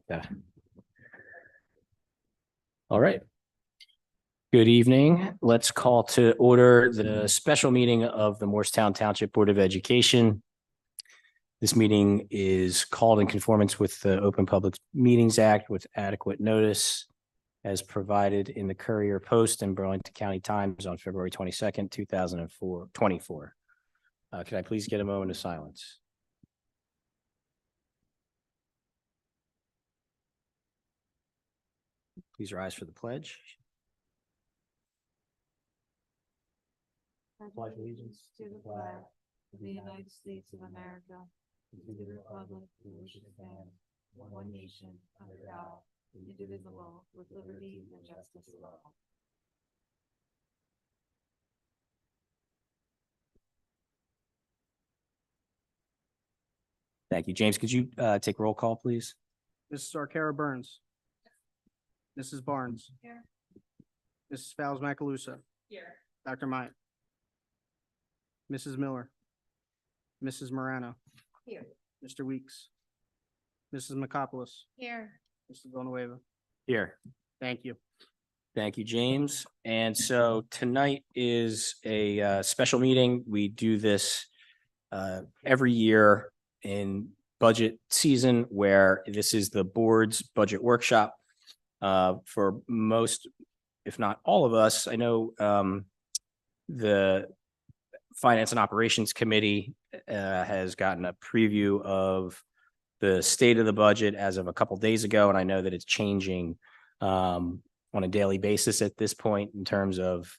Yeah. All right. Good evening. Let's call to order the special meeting of the Morristown Township Board of Education. This meeting is called in conformance with the Open Public Meetings Act with adequate notice as provided in the Courier Post and Burlington County Times on February 22nd, 2024. Can I please get a moment of silence? Please rise for the pledge. Pledge allegiance to the flag of the United States of America, and to the republic for which it stands, one nation, under God, indivisible, with liberty and justice for all. Thank you. James, could you take roll call, please? Mrs. Arcara Burns. Mrs. Barnes. Here. Mrs. Fowles Macalusa. Here. Dr. Myatt. Mrs. Miller. Mrs. Morano. Here. Mr. Weeks. Mrs. Makopoulos. Here. Mr. Villanueva. Here. Thank you. Thank you, James. And so tonight is a special meeting. We do this every year in budget season, where this is the board's budget workshop. For most, if not all of us, I know the Finance and Operations Committee has gotten a preview of the state of the budget as of a couple days ago, and I know that it's changing on a daily basis at this point in terms of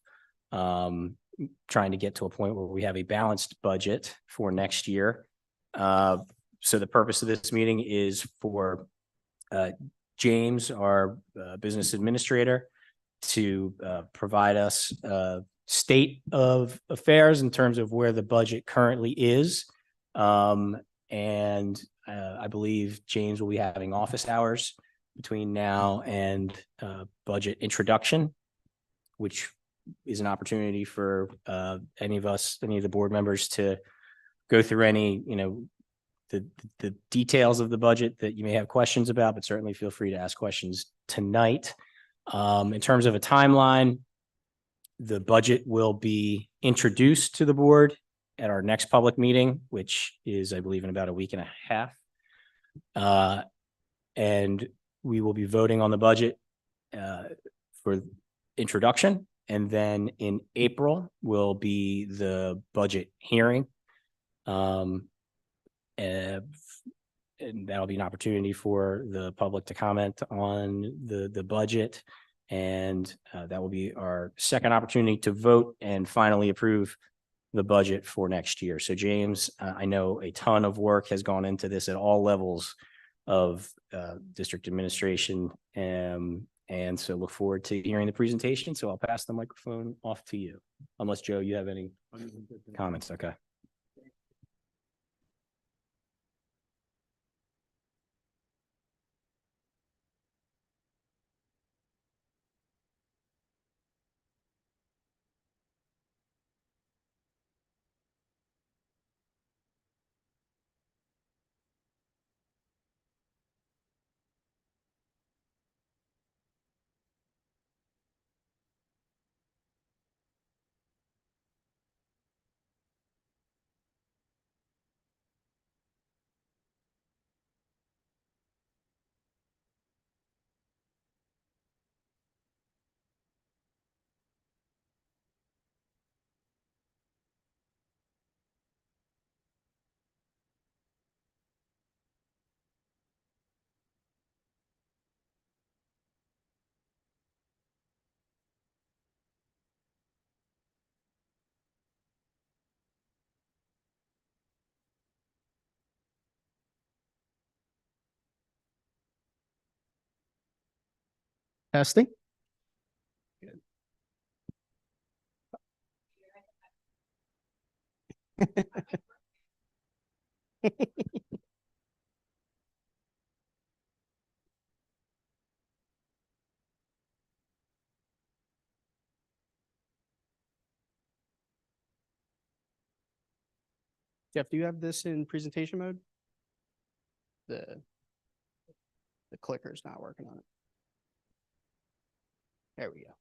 trying to get to a point where we have a balanced budget for next year. So the purpose of this meeting is for James, our business administrator, to provide us a state of affairs in terms of where the budget currently is. And I believe James will be having office hours between now and budget introduction, which is an opportunity for any of the board members to go through any, the details of the budget that you may have questions about, but certainly feel free to ask questions tonight. In terms of a timeline, the budget will be introduced to the board at our next public meeting, which is, I believe, in about a week and a half. And we will be voting on the budget for introduction. And then in April will be the budget hearing. And that'll be an opportunity for the public to comment on the budget. And that will be our second opportunity to vote and finally approve the budget for next year. So James, I know a ton of work has gone into this at all levels of district administration. And so look forward to hearing the presentation. So I'll pass the microphone off to you. Unless, Joe, you have any comments? Okay. Testing. Jeff, do you have this in presentation mode? The clicker's not working on it. There we go.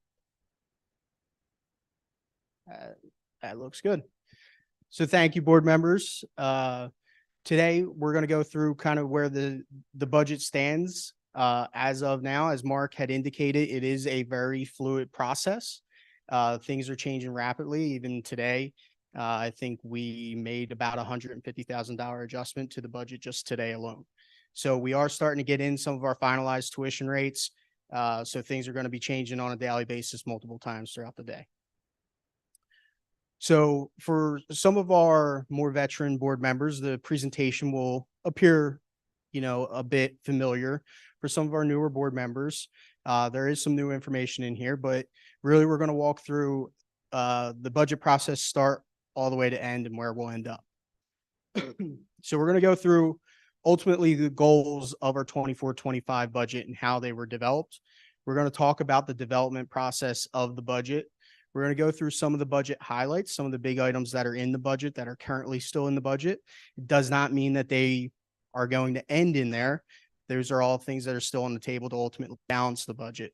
That looks good. So thank you, board members. Today, we're going to go through kind of where the budget stands. As of now, as Mark had indicated, it is a very fluid process. Things are changing rapidly. Even today, I think we made about $150,000 adjustment to the budget just today alone. So we are starting to get in some of our finalized tuition rates. So things are going to be changing on a daily basis multiple times throughout the day. So for some of our more veteran board members, the presentation will appear, a bit familiar. For some of our newer board members, there is some new information in here, but really we're going to walk through the budget process, start all the way to end and where we'll end up. So we're going to go through ultimately the goals of our 24-25 budget and how they were developed. We're going to talk about the development process of the budget. We're going to go through some of the budget highlights, some of the big items that are in the budget that are currently still in the budget. It does not mean that they are going to end in there. Those are all things that are still on the table to ultimately balance the budget.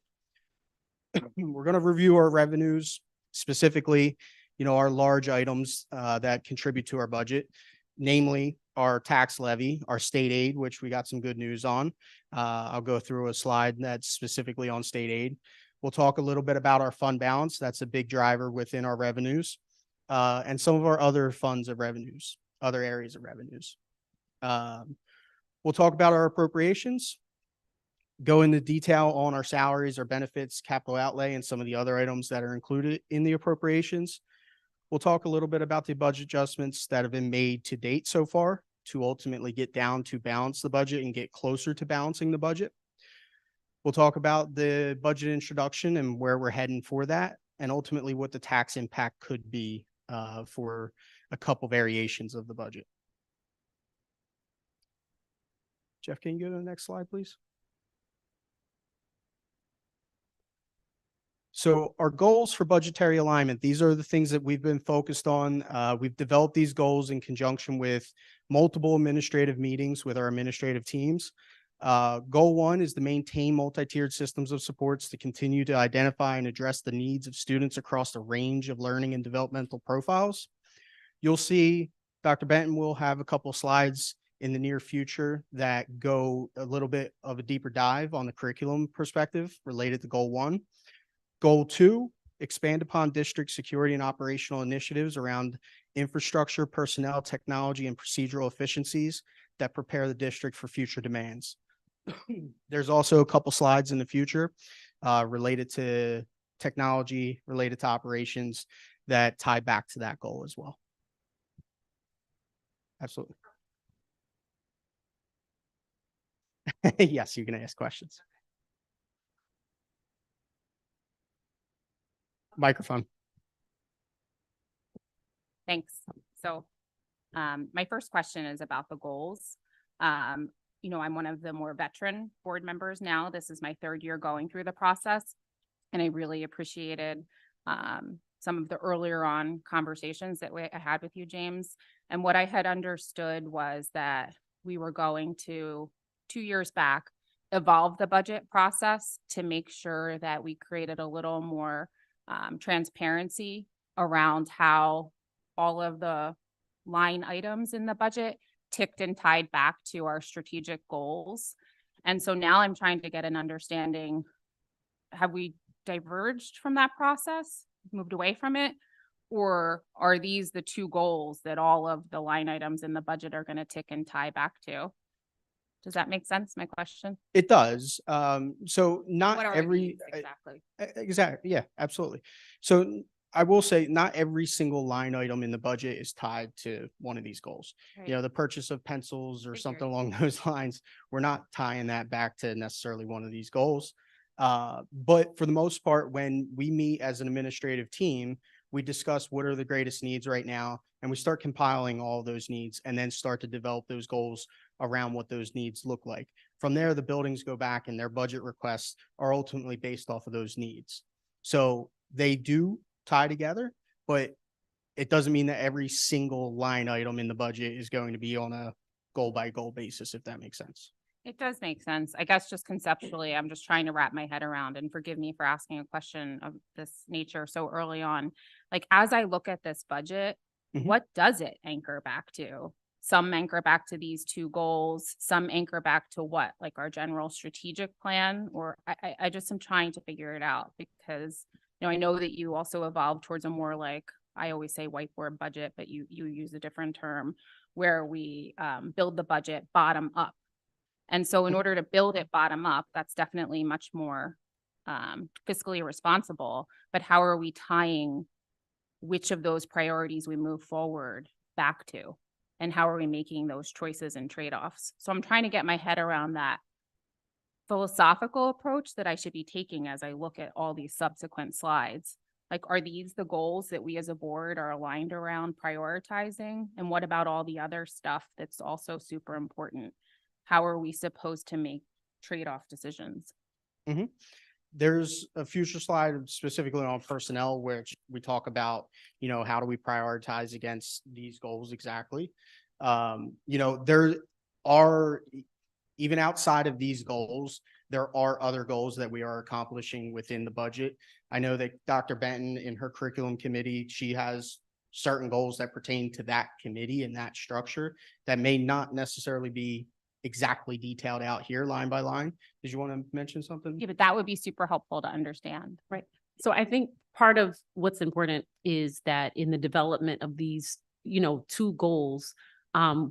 We're going to review our revenues, specifically, our large items that contribute to our budget, namely our tax levy, our state aid, which we got some good news on. I'll go through a slide that's specifically on state aid. We'll talk a little bit about our fund balance. That's a big driver within our revenues, and some of our other funds of revenues, other areas of revenues. We'll talk about our appropriations, go into detail on our salaries, our benefits, capital outlay, and some of the other items that are included in the appropriations. We'll talk a little bit about the budget adjustments that have been made to date so far to ultimately get down to balance the budget and get closer to balancing the budget. We'll talk about the budget introduction and where we're heading for that, and ultimately what the tax impact could be for a couple variations of the budget. Jeff, can you go to the next slide, please? So our goals for budgetary alignment, these are the things that we've been focused on. We've developed these goals in conjunction with multiple administrative meetings with our administrative teams. Goal 1 is to maintain multi-tiered systems of supports to continue to identify and address the needs of students across a range of learning and developmental profiles. You'll see Dr. Benton will have a couple slides in the near future that go a little bit of a deeper dive on the curriculum perspective related to Goal 1. Goal 2, expand upon district security and operational initiatives around infrastructure, personnel, technology, and procedural efficiencies that prepare the district for future demands. There's also a couple slides in the future related to technology, related to operations that tie back to that goal as well. Absolutely. Yes, you can ask questions. Microphone. Thanks. So my first question is about the goals. I'm one of the more veteran board members now. This is my 3rd year going through the process, and I really appreciated some of the earlier on conversations that I had with you, James. And what I had understood was that we were going to, 2 years back, evolve the budget process to make sure that we created a little more transparency around how all of the line items in the budget ticked and tied back to our strategic goals. And so now I'm trying to get an understanding, have we diverged from that process, moved away from it? Or are these the 2 goals that all of the line items in the budget are going to tick and tie back to? Does that make sense, my question? It does. So not What are every these exactly? Exactly. Yeah, absolutely. So I will say not every single line item in the budget is tied to one of these goals. Right. The purchase of pencils or something Figured. along those lines, we're not tying that back to necessarily one of these goals. But for the most part, when we meet as an administrative team, we discuss what are the greatest needs right now, and we start compiling all those needs and then start to develop those goals around what those needs look like. From there, the buildings go back and their budget requests are ultimately based off of those needs. So they do tie together, but it doesn't mean that every single line item in the budget is going to be on a goal by goal basis, if that makes sense. It does make sense. I guess just conceptually, I'm just trying to wrap my head around, and forgive me for asking a question of this nature so early on. Like, as I look at this budget, Mhm. what does it anchor back to? Some anchor back to these two goals, some anchor back to what, like our general strategic plan? Or I just am trying to figure it out because, I know that you also evolved towards a more like, I always say whiteboard budget, but you use a different term where we build the budget bottom up. And so in order to build it bottom up, that's definitely much more fiscally responsible. But how are we tying which of those priorities we move forward back to? And how are we making those choices and trade-offs? So I'm trying to get my head around that philosophical approach that I should be taking as I look at all these subsequent slides. Like, are these the goals that we as a board are aligned around prioritizing? And what about all the other stuff that's also super important? How are we supposed to make trade-off decisions? There's a future slide specifically on personnel, which we talk about, how do we prioritize against these goals exactly? There are, even outside of these goals, there are other goals that we are accomplishing within the budget. I know that Dr. Benton in her curriculum committee, she has certain goals that pertain to that committee and that structure that may not necessarily be exactly detailed out here line by line. Did you want to mention something? Yeah, but that would be super helpful to understand. Right. So I think part of what's important is that in the development of these, two goals,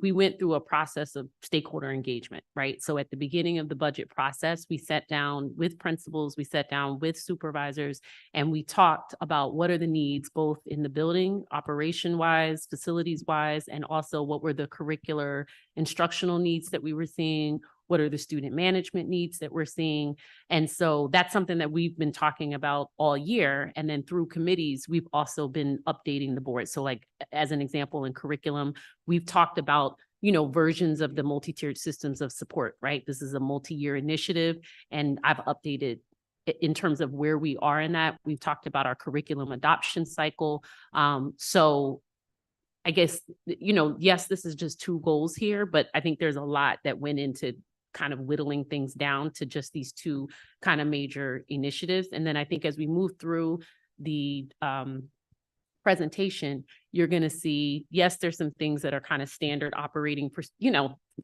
we went through a process of stakeholder engagement, right? So at the beginning of the budget process, we sat down with principals, we sat down with supervisors, and we talked about what are the needs, both in the building, operation wise, facilities wise, and also what were the curricular instructional needs that we were seeing. What are the student management needs that we're seeing? And so that's something that we've been talking about all year. And then through committees, we've also been updating the board. So like, as an example, in curriculum, we've talked about, versions of the multi-tiered systems of support, right? This is a multi-year initiative, and I've updated in terms of where we are in that. We've talked about our curriculum adoption cycle. So I guess, yes, this is just two goals here, but I think there's a lot that went into kind of whittling things down to just these two kind of major initiatives. And then I think as we move through the presentation, you're going to see, yes, there's some things that are kind of standard operating,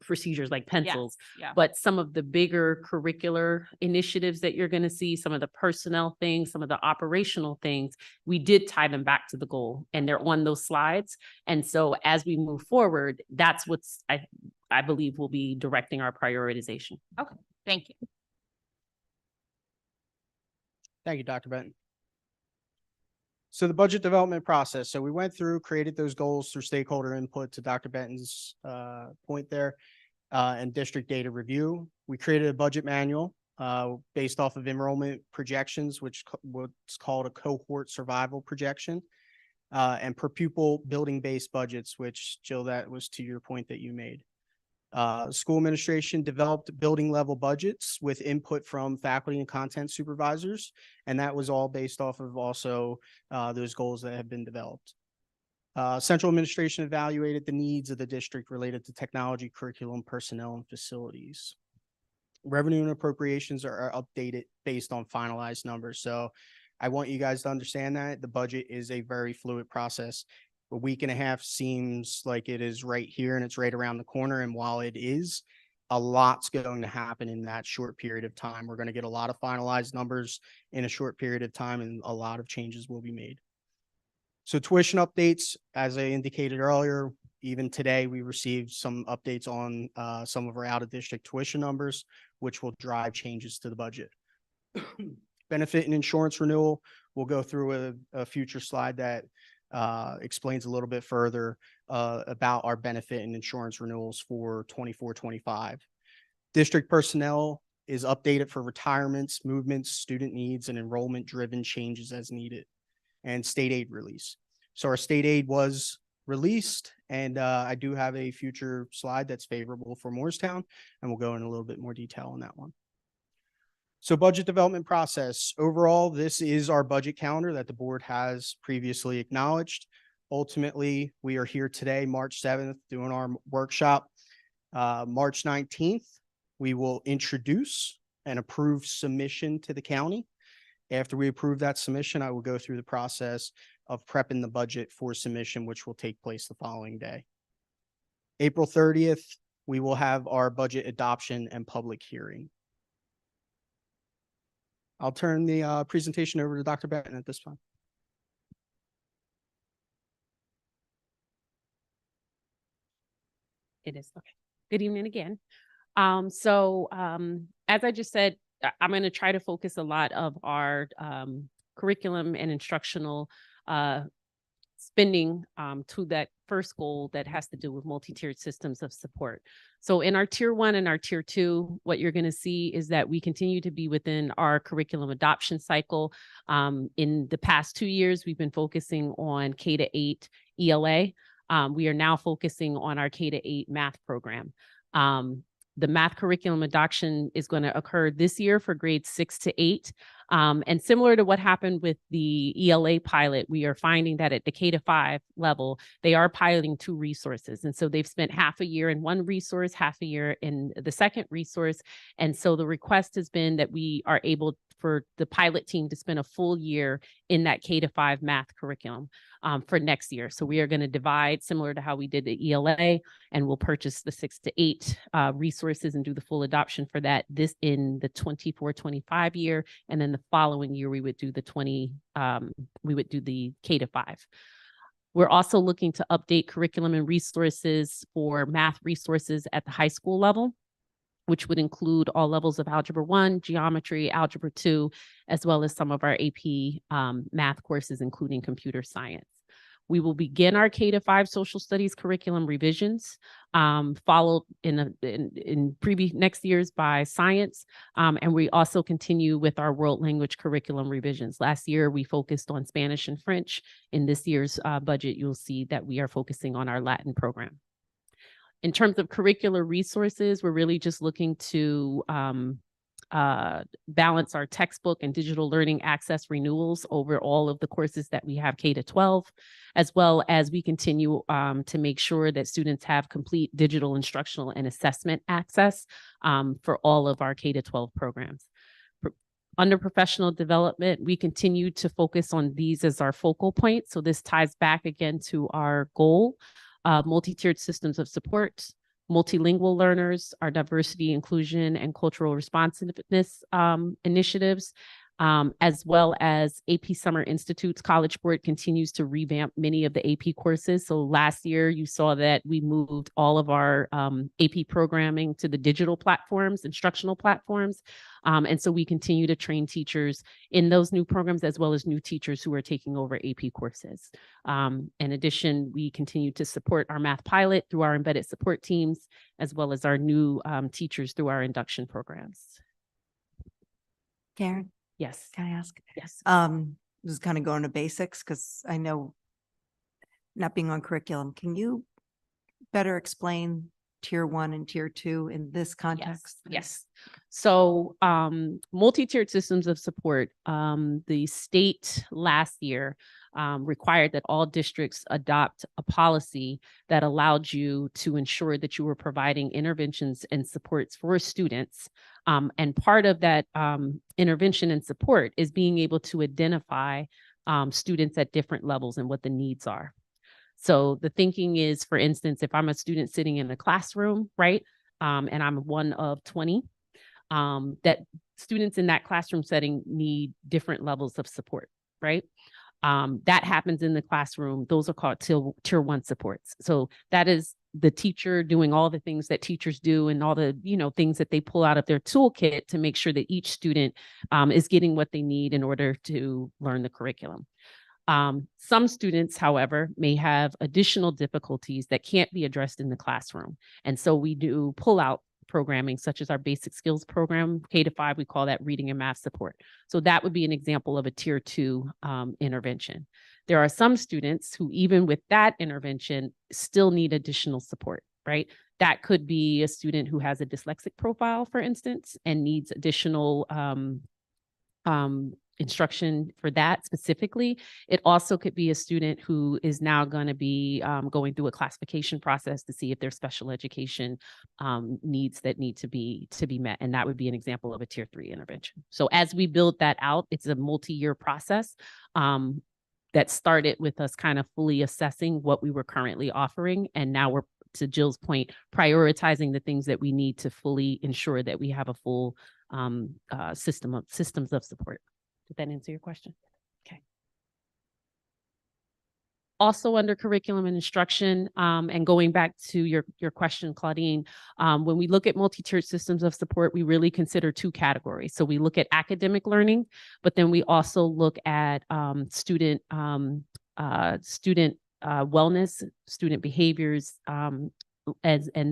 procedures like pencils, Yeah. but some of the bigger curricular initiatives that you're going to see, some of the personnel things, some of the operational things, we did tie them back to the goal, and they're on those slides. And so as we move forward, that's what's, I believe will be directing our prioritization. Thank you. Thank you, Dr. Benton. So the budget development process. So we went through, created those goals through stakeholder input to Dr. Benton's point there, and district data review. We created a budget manual based off of enrollment projections, what's called a cohort survival projection, and per pupil building-based budgets, which, Jill, that was to your point that you made. School administration developed building level budgets with input from faculty and content supervisors. And that was all based off of also those goals that have been developed. Central administration evaluated the needs of the district related to technology, curriculum, personnel, and facilities. Revenue and appropriations are updated based on finalized numbers. So I want you guys to understand that the budget is a very fluid process. A week and a half seems like it is right here and it's right around the corner. And while it is, a lot's going to happen in that short period of time. We're going to get a lot of finalized numbers in a short period of time, and a lot of changes will be made. So tuition updates, as I indicated earlier, even today, we received some updates on some of our out-of-district tuition numbers, which will drive changes to the budget. Benefit and insurance renewal, we'll go through a future slide that explains a little bit further about our benefit and insurance renewals for 24-25. District personnel is updated for retirements, movements, student needs, and enrollment driven changes as needed, and state aid release. So our state aid was released, and I do have a future slide that's favorable for Morristown, and we'll go in a little bit more detail on that one. So budget development process. Overall, this is our budget calendar that the board has previously acknowledged. Ultimately, we are here today, March 7th, doing our workshop. March 19th, We will introduce and approve submission to the county. After we approve that submission, I will go through the process of prepping the budget for submission, which will take place the following day. April 30th, we will have our budget adoption and public hearing. I'll turn the presentation over to Dr. Benton at this time. It is. Okay. Good evening again. As I just said, I'm going to try to focus a lot of our curriculum and instructional spending to that first goal that has to do with multi-tiered systems of support. So in our tier 1 and our tier 2, what you're going to see is that we continue to be within our curriculum adoption cycle. In the past 2 years, we've been focusing on K-8 ELA. We are now focusing on our K-8 math program. The math curriculum adoption is going to occur this year for grades 6 to 8. And similar to what happened with the ELA pilot, we are finding that at the K-5 level, they are piloting 2 resources. And so they've spent half a year in one resource, half a year in the second resource. And so the request has been that we are able for the pilot team to spend a full year in that K-5 math curriculum for next year. So we are going to divide similar to how we did the ELA, and we'll purchase the 6 to 8 resources and do the full adoption for that this in the 24-25 year. And then the following year, we would do the K-5. We're also looking to update curriculum and resources for math resources at the high school level, which would include all levels of Algebra 1, Geometry, Algebra 2, as well as some of our AP math courses, including computer science. We will begin our K-5 social studies curriculum revisions, followed in previous next years by science. And we also continue with our world language curriculum revisions. Last year, we focused on Spanish and French. In this year's budget, you'll see that we are focusing on our Latin program. In terms of curricular resources, we're really just looking to balance our textbook and digital learning access renewals over all of the courses that we have K-12, as well as we continue to make sure that students have complete digital instructional and assessment access for all of our K-12 programs. Under professional development, we continue to focus on these as our focal point. So this ties back again to our goal. Multi-tiered systems of support, multilingual learners, our diversity, inclusion, and cultural responsiveness initiatives, as well as AP Summer Institute's College Board continues to revamp many of the AP courses. So last year, you saw that we moved all of our AP programming to the digital platforms, instructional platforms. And so we continue to train teachers in those new programs, as well as new teachers who are taking over AP courses. In addition, we continue to support our math pilot through our embedded support teams, as well as our new teachers through our induction programs. Karen, Yes. can I ask? Yes. This is kind of going to basics because I know not being on curriculum, can you better explain tier 1 and tier 2 in this context? Yes. So multi-tiered systems of support, the state last year required that all districts adopt a policy that allowed you to ensure that you were providing interventions and supports for students. And part of that intervention and support is being able to identify students at different levels and what the needs are. So the thinking is, for instance, if I'm a student sitting in a classroom, right, and I'm one of 20, that students in that classroom setting need different levels of support, right? That happens in the classroom. Those are called tier 1 supports. So that is the teacher doing all the things that teachers do and all the, things that they pull out of their toolkit to make sure that each student is getting what they need in order to learn the curriculum. Some students, however, may have additional difficulties that can't be addressed in the classroom. And so we do pull out programming such as our basic skills program, K-5, we call that reading and math support. So that would be an example of a tier 2 intervention. There are some students who, even with that intervention, still need additional support, right? That could be a student who has a dyslexic profile, for instance, and needs additional instruction for that specifically. It also could be a student who is now going to be going through a classification process to see if there's special education needs that need to be met. And that would be an example of a tier 3 intervention. So as we build that out, it's a multi-year process that started with us kind of fully assessing what we were currently offering. And now we're, to Jill's point, prioritizing the things that we need to fully ensure that we have a full systems of support. Did that answer your question? Okay. Also under curriculum and instruction, and going back to your question, Claudine, when we look at multi-tiered systems of support, we really consider 2 categories. So we look at academic learning, but then we also look at student wellness, student behaviors, and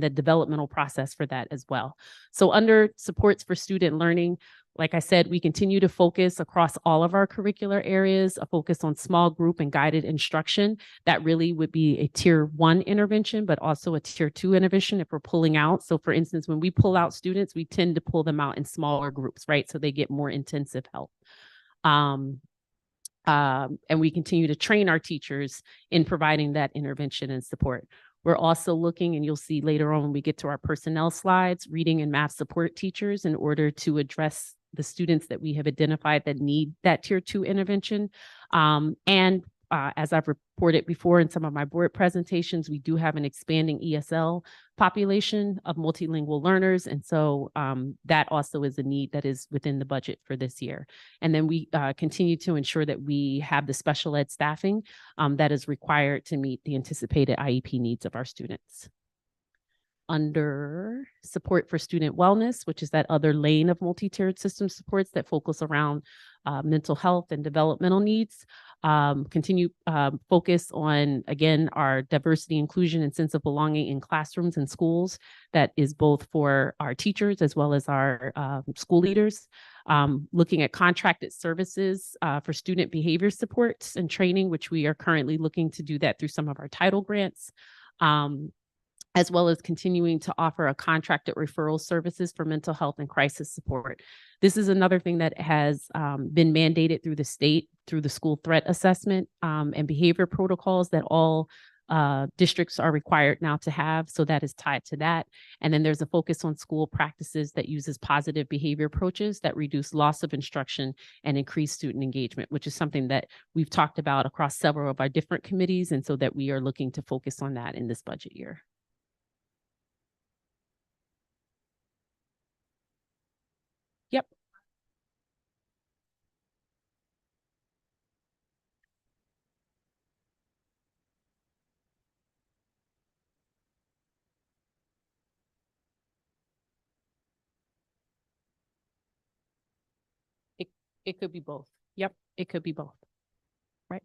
the developmental process for that as well. So under supports for student learning, like I said, we continue to focus across all of our curricular areas, a focus on small group and guided instruction. That really would be a tier 1 intervention, but also a tier 2 intervention if we're pulling out. So for instance, when we pull out students, we tend to pull them out in smaller groups, right? So they get more intensive help. And we continue to train our teachers in providing that intervention and support. We're also looking, and you'll see later on when we get to our personnel slides, reading and math support teachers in order to address the students that we have identified that need that tier 2 intervention. As I've reported before in some of my board presentations, we do have an expanding ESL population of multilingual learners. And so that also is a need that is within the budget for this year. And then we continue to ensure that we have the special ed staffing that is required to meet the anticipated IEP needs of our students. Under support for student wellness, which is that other lane of multi-tiered system supports that focus around mental health and developmental needs, continue focus on, again, our diversity, inclusion, and sense of belonging in classrooms and schools. That is both for our teachers as well as our school leaders. Looking at contracted services for student behavior supports and training, which we are currently looking to do that through some of our title grants. As well as continuing to offer a contracted referral services for mental health and crisis support. This is another thing that has been mandated through the state, through the school threat assessment and behavior protocols that all districts are required now to have. So that is tied to that. And then there's a focus on school practices that uses positive behavior approaches that reduce loss of instruction and increase student engagement, which is something that we've talked about across several of our different committees. And so that we are looking to focus on that in this budget year. Yep. It could be both. Yep, it could be both. Right.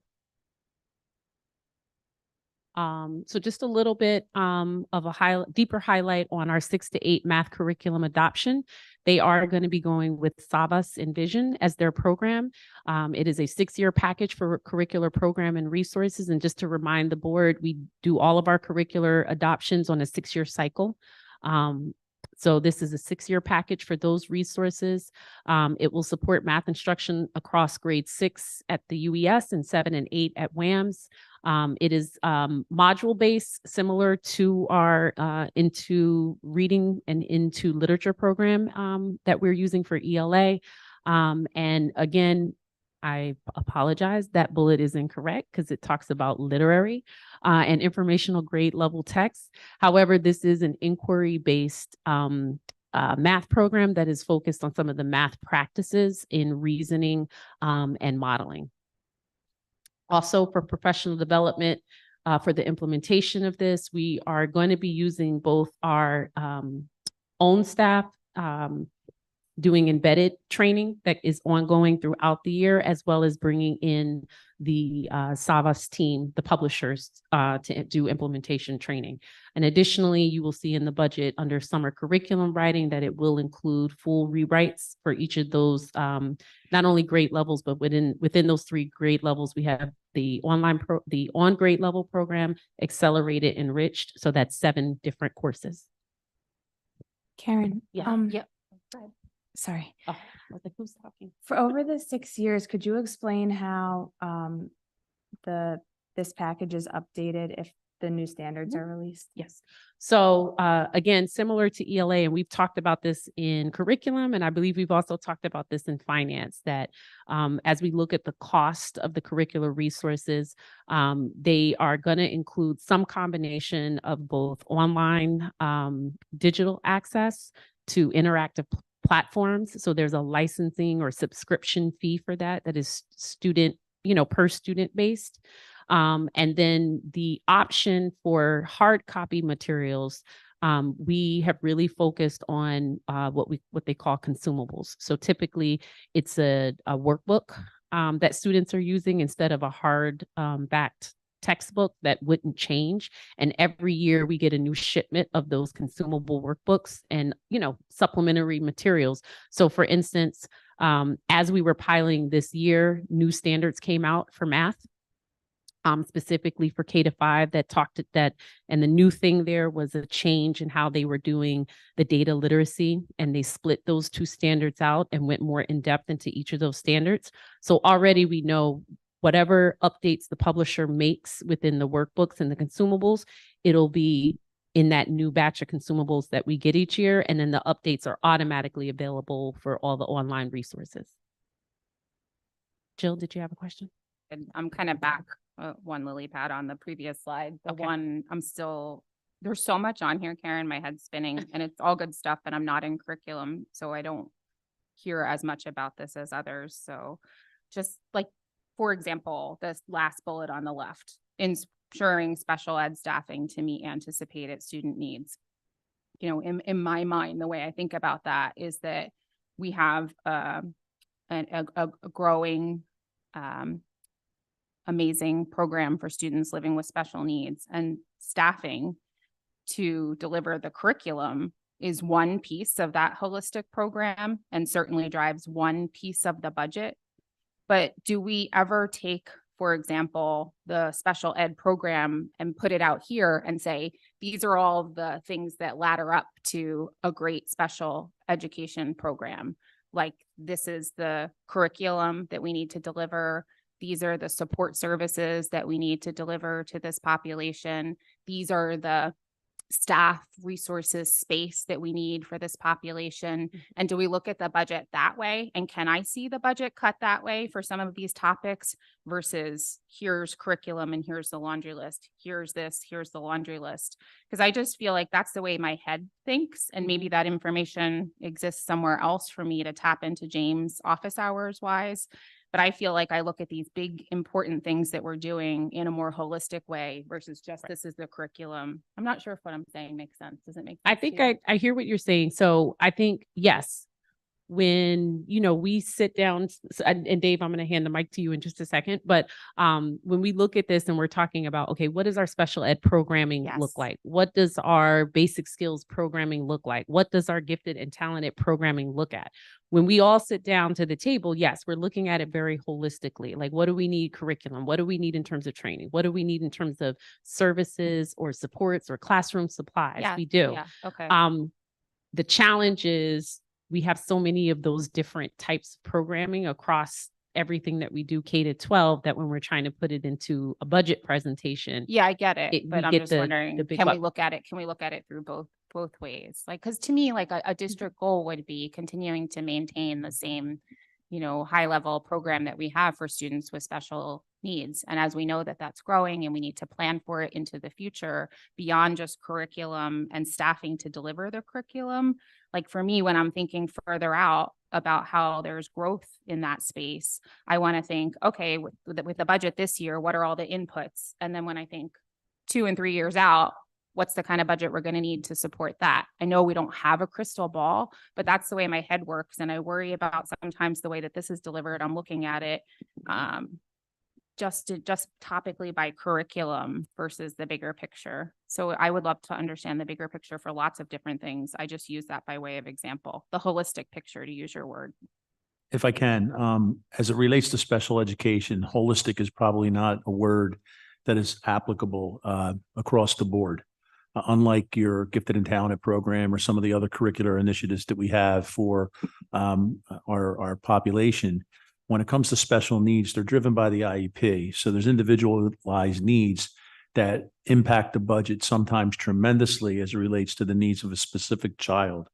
So just a little bit of a deeper highlight on our 6 to 8 math curriculum adoption. They are going to be going with Savas Envision as their program. It is a 6-year package for curricular program and resources. And just to remind the board, we do all of our curricular adoptions on a 6-year cycle. So this is a 6-year package for those resources. It will support math instruction across grade 6 at the UES and 7 and 8 at WAMS. It is module based, similar to our Into Reading and Into Literature program that we're using for ELA. And again, I apologize, that bullet is incorrect because it talks about literary and informational grade level text. However, this is an inquiry-based math program that is focused on some of the math practices in reasoning and modeling. Also, for professional development, for the implementation of this, we are going to be using both our own staff doing embedded training that is ongoing throughout the year, as well as bringing in the Savas team, the publishers, to do implementation training. And additionally, you will see in the budget under summer curriculum writing that it will include full rewrites for each of those, not only grade levels, but within those 3 grade levels, we have the on grade level program, accelerated, enriched. So that's 7 different courses. Karen, Yeah. Yep. sorry. Oh, I was like, who's talking? For over the 6 years, could you explain how this package is updated if the new standards are released? Yes. So again, similar to ELA, and we've talked about this in curriculum, and I believe we've also talked about this in finance, that as we look at the cost of the curricular resources, they are going to include some combination of both online digital access to interactive platforms. So there's a licensing or subscription fee for that is student, per student based. And then the option for hard copy materials, we have really focused on what they call consumables. So typically it's a workbook that students are using instead of a hard backed textbook that wouldn't change. And every year we get a new shipment of those consumable workbooks and, supplementary materials. So for instance, as we were piloting this year, new standards came out for math. Specifically for K-5 and the new thing there was a change in how they were doing the data literacy, and they split those two standards out and went more in depth into each of those standards. So already we know whatever updates the publisher makes within the workbooks and the consumables, it'll be in that new batch of consumables that we get each year. And then the updates are automatically available for all the online resources. Jill, did you have a question? And I'm kind of back one lily pad on the previous slide. The Okay. one there's so much on here, Karen, my head's spinning, and it's all good stuff, and I'm not in curriculum, so I don't hear as much about this as others. So just like, for example, this last bullet on the left, ensuring special ed staffing to meet anticipated student needs. In my mind, the way I think about that is that we have a growing amazing program for students living with special needs, and staffing to deliver the curriculum is one piece of that holistic program and certainly drives one piece of the budget. But do we ever take, for example, the special ed program and put it out here and say, these are all the things that ladder up to a great special education program? Like, this is the curriculum that we need to deliver. These are the support services that we need to deliver to this population. These are the staff resources space that we need for this population. And do we look at the budget that way? And can I see the budget cut that way for some of these topics versus here's curriculum and here's the laundry list. Here's this, here's the laundry list. Because I just feel like that's the way my head thinks. And maybe that information exists somewhere else for me to tap into James office hours wise. But I feel like I look at these big, important things that we're doing in a more holistic way versus just this is the curriculum. I'm not sure if what I'm saying makes sense. Does it make sense? I think to you? I hear what you're saying. So I think, yes, when, we sit down, and Dave, I'm going to hand the mic to you in just a second, but when we look at this and we're talking about, okay, what does our special ed programming Yes. look like? What does our basic skills programming look like? What does our gifted and talented programming look at? When we all sit down to the table, yes, we're looking at it very holistically. Like, what do we need curriculum? What do we need in terms of training? What do we need in terms of services or supports or classroom supplies? Yeah, We do. Yeah. Okay. The challenge is we have so many of those different types of programming across everything that we do K-12 that when we're trying to put it into a budget presentation. Yeah, I get it. we But I'm get just the wondering, big can we buck. look at it? Can we look at it through both ways? Like, because to me, like a district goal would be continuing to maintain the same, high level program that we have for students with special needs. And as we know that that's growing and we need to plan for it into the future beyond just curriculum and staffing to deliver the curriculum. Like for me, when I'm thinking further out about how there's growth in that space, I want to think, okay, with the budget this year, what are all the inputs? And then when I think 2 and 3 years out, what's the kind of budget we're going to need to support that? I know we don't have a crystal ball, but that's the way my head works. And I worry about sometimes the way that this is delivered. I'm looking at it just topically by curriculum versus the bigger picture. So I would love to understand the bigger picture for lots of different things. I just use that by way of example, the holistic picture, to use your word. If I can, as it relates to special education, holistic is probably not a word that is applicable across the board. unlike your gifted and talented program or some of the other curricular initiatives that we have for our population, when it comes to special needs, they're driven by the IEP. So there's individualized needs that impact the budget sometimes tremendously as it relates to the needs of a specific child.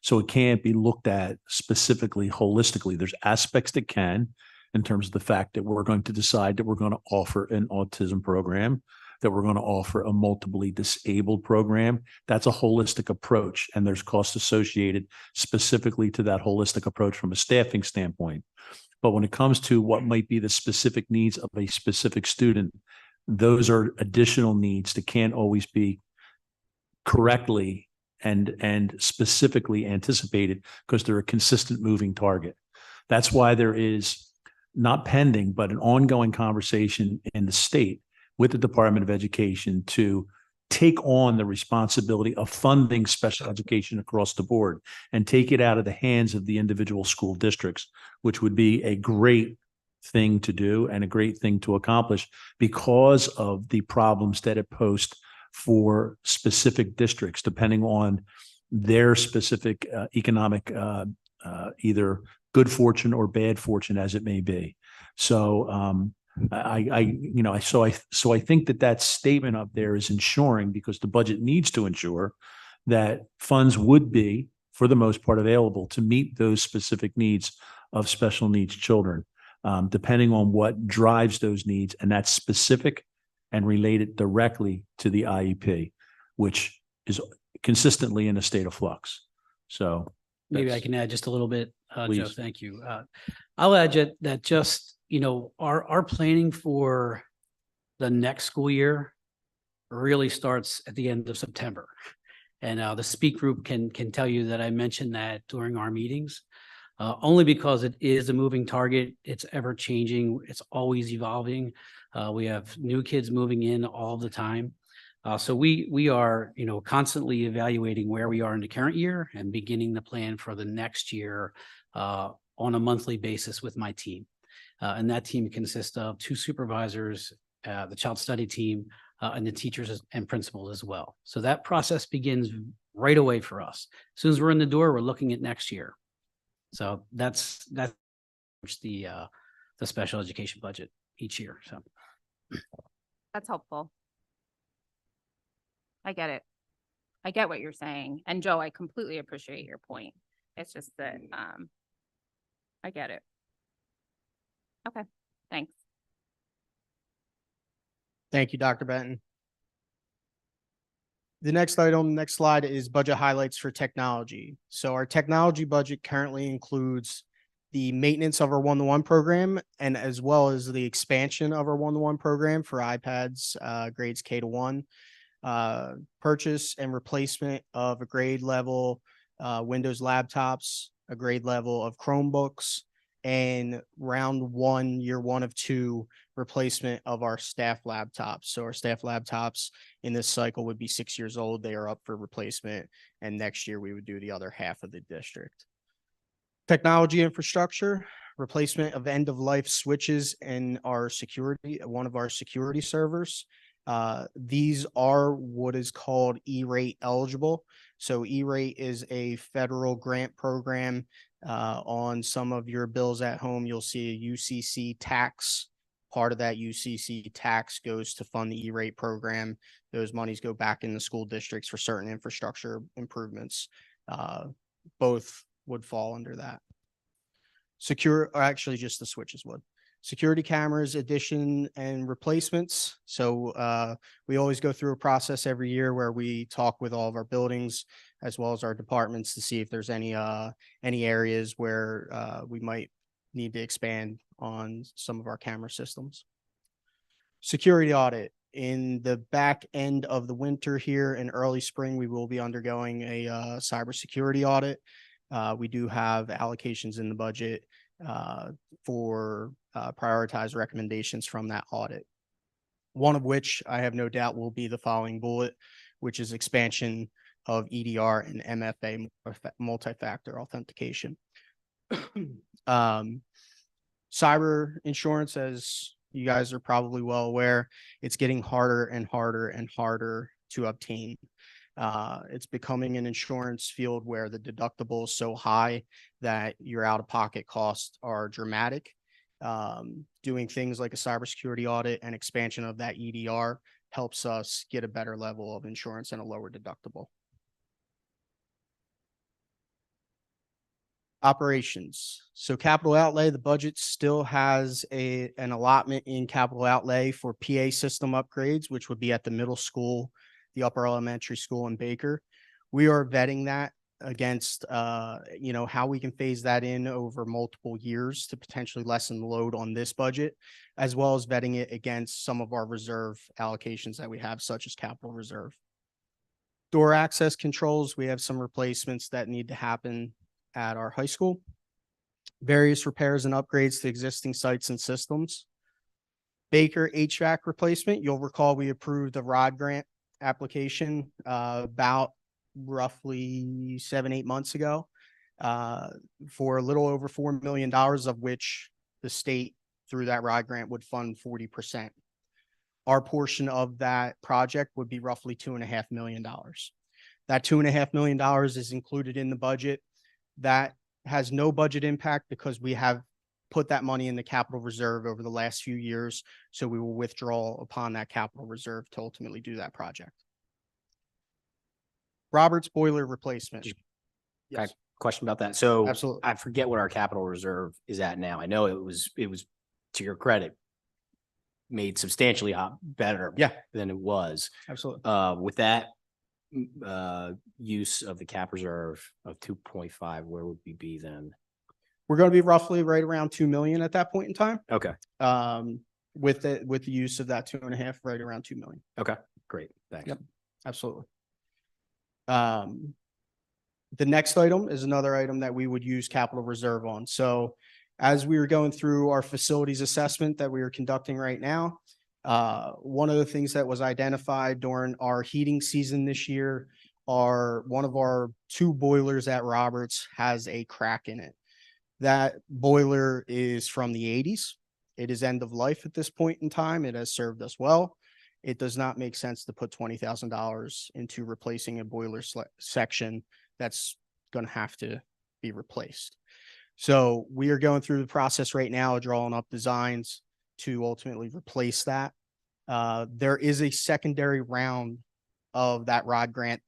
So it can't be looked at specifically, holistically. There's aspects that can, in terms of the fact that we're going to decide that we're going to offer an autism program, that we're going to offer a multiply disabled program. That's a holistic approach, and there's costs associated specifically to that holistic approach from a staffing standpoint. But when it comes to what might be the specific needs of a specific student, those are additional needs that can't always be correctly and specifically anticipated because they're a consistent moving target. That's why there is not pending, but an ongoing conversation in the state with the Department of Education to take on the responsibility of funding special education across the board and take it out of the hands of the individual school districts, which would be a great thing to do and a great thing to accomplish because of the problems that it posed for specific districts, depending on their specific economic either good fortune or bad fortune, as it may be. So so I think that statement up there is ensuring, because the budget needs to ensure that funds would be, for the most part, available to meet those specific needs of special needs children, depending on what drives those needs, and that's specific and related directly to the IEP, which is consistently in a state of flux. So maybe I can add just a little bit, Joe, Please. thank you. I'll add that just, our planning for the next school year really starts at the end of September. And the SPEAK group can tell you that I mentioned that during our meetings, only because it is a moving target. It's ever changing. It's always evolving. We have new kids moving in all the time. So we are, constantly evaluating where we are in the current year and beginning the plan for the next year on a monthly basis with my team. And that team consists of 2 supervisors, the child study team, and the teachers and principals as well. So that process begins right away for us. As soon as we're in the door, we're looking at next year. So that's the special education budget each year. So That's helpful. I get it. I get what you're saying. And Joe, I completely appreciate your point. It's just that, I get it. Okay, thanks. Thank you, Dr. Benton. The next slide is budget highlights for technology. So our technology budget currently includes the maintenance of our one-to-one program, and as well as the expansion of our one-to-one program for iPads, grades K-1, purchase and replacement of a grade level Windows laptops, a grade level of Chromebooks, and year one of 2 replacement of our staff laptops. So our staff laptops in this cycle would be 6 years old. They are up for replacement. And next year we would do the other half of the district. Technology infrastructure, replacement of end of life switches in our one of our security servers. These are what is called E-rate eligible. So E-rate is a federal grant program. On some of your bills at home, you'll see a UCC tax. Part of that UCC tax goes to fund the E-rate program. Those monies go back in the school districts for certain infrastructure improvements. Both would fall under that. Actually just the switches would. Security cameras, addition and replacements. So we always go through a process every year where we talk with all of our buildings as well as our departments to see if there's any areas where we might need to expand on some of our camera systems. Security audit. In the back end of the winter here in early spring, we will be undergoing a cybersecurity audit. We do have allocations in the budget for prioritized recommendations from that audit. One of which I have no doubt will be the following bullet, which is expansion of EDR and MFA, multi-factor authentication. Cyber insurance, as you guys are probably well aware, it's getting harder and harder and harder to obtain. It's becoming an insurance field where the deductible is so high that your out-of-pocket costs are dramatic. Doing things like a cybersecurity audit and expansion of that EDR helps us get a better level of insurance and a lower deductible. Operations. So capital outlay, the budget still has an allotment in capital outlay for PA system upgrades, which would be at the middle school, the upper elementary school in Baker. We are vetting that against, how we can phase that in over multiple years to potentially lessen the load on this budget, as well as vetting it against some of our reserve allocations that we have, such as capital reserve. Door access controls, we have some replacements that need to happen at our high school. Various repairs and upgrades to existing sites and systems. Baker HVAC replacement, you'll recall we approved a ROD grant application about roughly 7-8 months ago for a little over $4 million, of which the state through that ROD grant would fund 40%. Our portion of that project would be roughly $2.5 million. That $2.5 million is included in the budget. That has no budget impact because we have put that money in the capital reserve over the last few years. So we will withdraw upon that capital reserve to ultimately do that project. Robert's boiler replacement. Yes. Question about that. So Absolutely. I forget what our capital reserve is at now. I know it was to your credit, made substantially better Yeah. than it was. Absolutely. With that use of the cap reserve of 2.5, where would we be then? We're going to be roughly right around 2 million at that point in time. Okay. With the use of that 2.5, right around 2 million. Okay, great. Thanks. Yep. Absolutely. The next item is another item that we would use capital reserve on. So as we were going through our facilities assessment that we are conducting right now, one of the things that was identified during our heating season this year are one of our 2 boilers at Roberts has a crack in it. That boiler is from the 80s. It is end of life at this point in time. It has served us well. It does not make sense to put $20,000 into replacing a boiler section that's going to have to be replaced. So we are going through the process right now, drawing up designs to ultimately replace that. There is a secondary round of that ROD grant,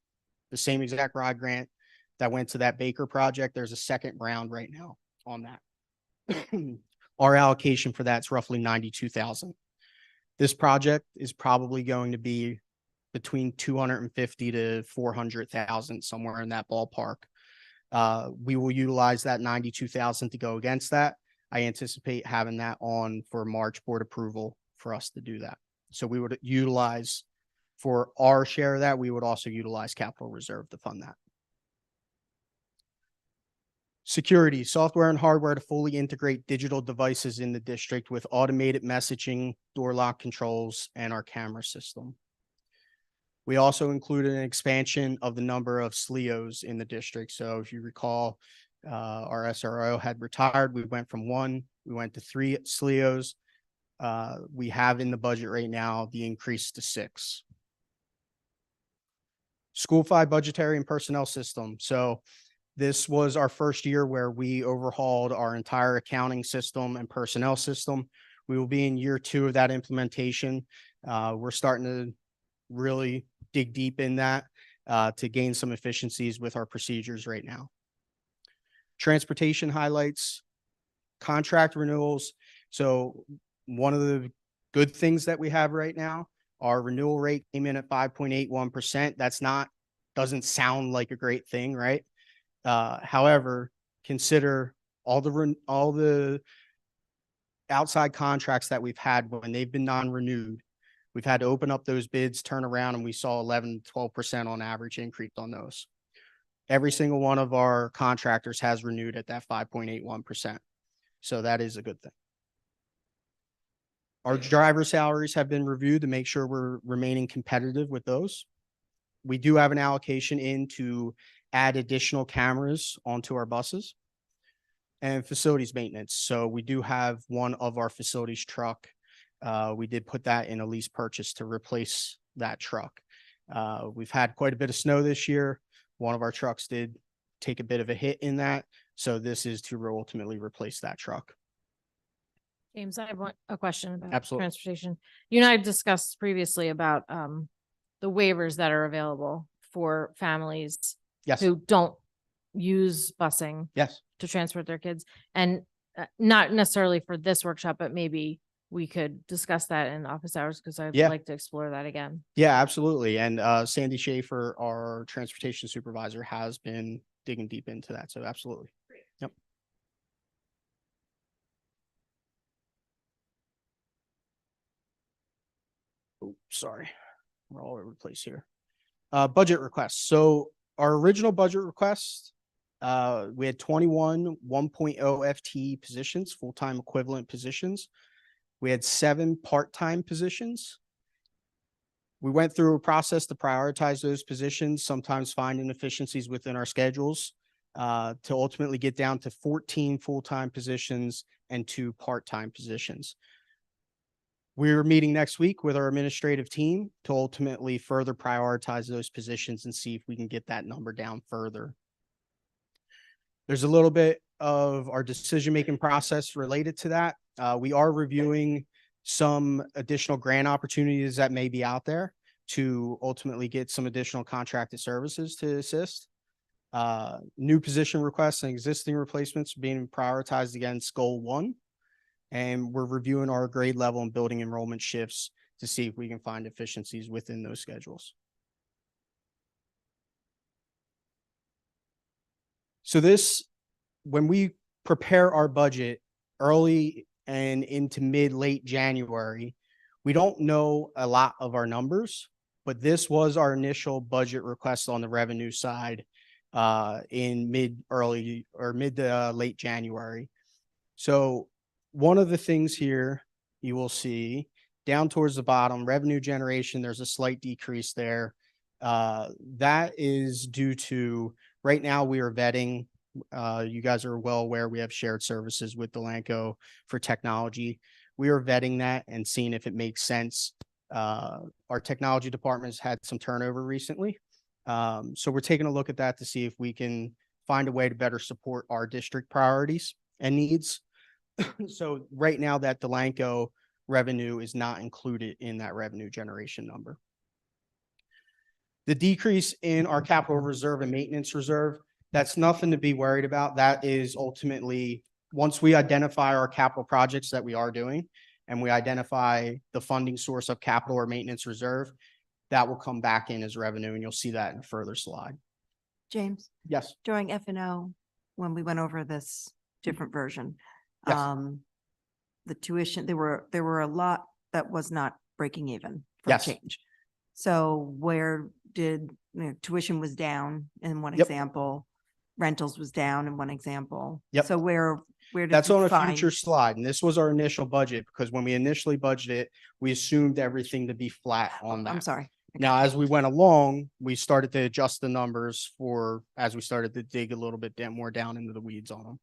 the same exact ROD grant that went to that Baker project. There's a second round right now on that. Our allocation for that's roughly 92,000. This project is probably going to be between 250 to 400,000, somewhere in that ballpark. We will utilize that 92,000 to go against that. I anticipate having that on for March board approval for us to do that. So we would utilize, for our share of that, we would also utilize capital reserve to fund that. Security, software and hardware to fully integrate digital devices in the district with automated messaging, door lock controls, and our camera system. We also included an expansion of the number of SLEOs in the district. So if you recall, our SRO had retired. We went from 1, we went to 3 SLEOs. We have in the budget right now the increase to 6. School-wide budgetary and personnel system. So this was our first year where we overhauled our entire accounting system and personnel system. We will be in year 2 of that implementation. We're starting to really dig deep in that to gain some efficiencies with our procedures right now. Transportation highlights, contract renewals. So one of the good things that we have right now, our renewal rate came in at 5.81%. That's doesn't sound like a great thing, right? However, consider all the outside contracts that we've had when they've been non-renewed. We've had to open up those bids, turn around, and we saw 11 to 12% on average increase on those. Every single one of our contractors has renewed at that 5.81%. So that is a good thing. Our driver salaries have been reviewed to make sure we're remaining competitive with those. We do have an allocation in to add additional cameras onto our buses. And facilities maintenance. So we do have one of our facilities truck. We did put that in a lease purchase to replace that truck. We've had quite a bit of snow this year. One of our trucks did take a bit of a hit in that. So this is to ultimately replace that truck. James, I have a question about Absolutely. transportation. You and I discussed previously about the waivers that are available for families Yes, who don't use busing yes. to transport their kids. And not necessarily for this workshop, but maybe we could discuss that in office hours because I'd Yeah. like to explore that again. Yeah, absolutely. And Sandy Schaefer, our transportation supervisor, has been digging deep into that. So absolutely. Yep. Oh, sorry. We're all over the place here. Budget requests. So our original budget request, we had 21 1.0 FTE positions, full-time equivalent positions. We had 7 part-time positions. We went through a process to prioritize those positions, sometimes find inefficiencies within our schedules, to ultimately get down to 14 full-time positions and 2 part-time positions. We're meeting next week with our administrative team to ultimately further prioritize those positions and see if we can get that number down further. There's a little bit of our decision-making process related to that. We are reviewing some additional grant opportunities that may be out there to ultimately get some additional contracted services to assist. New position requests and existing replacements being prioritized against goal 1. And we're reviewing our grade level and building enrollment shifts to see if we can find efficiencies within those schedules. So this, when we prepare our budget early and into late January, we don't know a lot of our numbers, but this was our initial budget request on the revenue side in mid to late January. So one of the things here you will see down towards the bottom, revenue generation, there's a slight decrease there. That is due to right now we are vetting. You guys are well aware we have shared services with Delanco for technology. We are vetting that and seeing if it makes sense. Our technology department's had some turnover recently. So we're taking a look at that to see if we can find a way to better support our district priorities and needs. So right now that Delanco revenue is not included in that revenue generation number. The decrease in our capital reserve and maintenance reserve, that's nothing to be worried about. That is ultimately, once we identify our capital projects that we are doing and we identify the funding source of capital or maintenance reserve, that will come back in as revenue, and you'll see that in a further slide. James, Yes. during FNL, when we went over this different version, Yes. the tuition, there were a lot that was not breaking even for Yes. change. So where did, tuition was down in one Yep. example, rentals was down in one example. Yep. So where did That's you on a find- future slide, and this was our initial budget, because when we initially budgeted, we assumed everything to be flat on that. I'm sorry. Now, as we went along, we started to adjust the numbers as we started to dig a little bit more down into the weeds on them.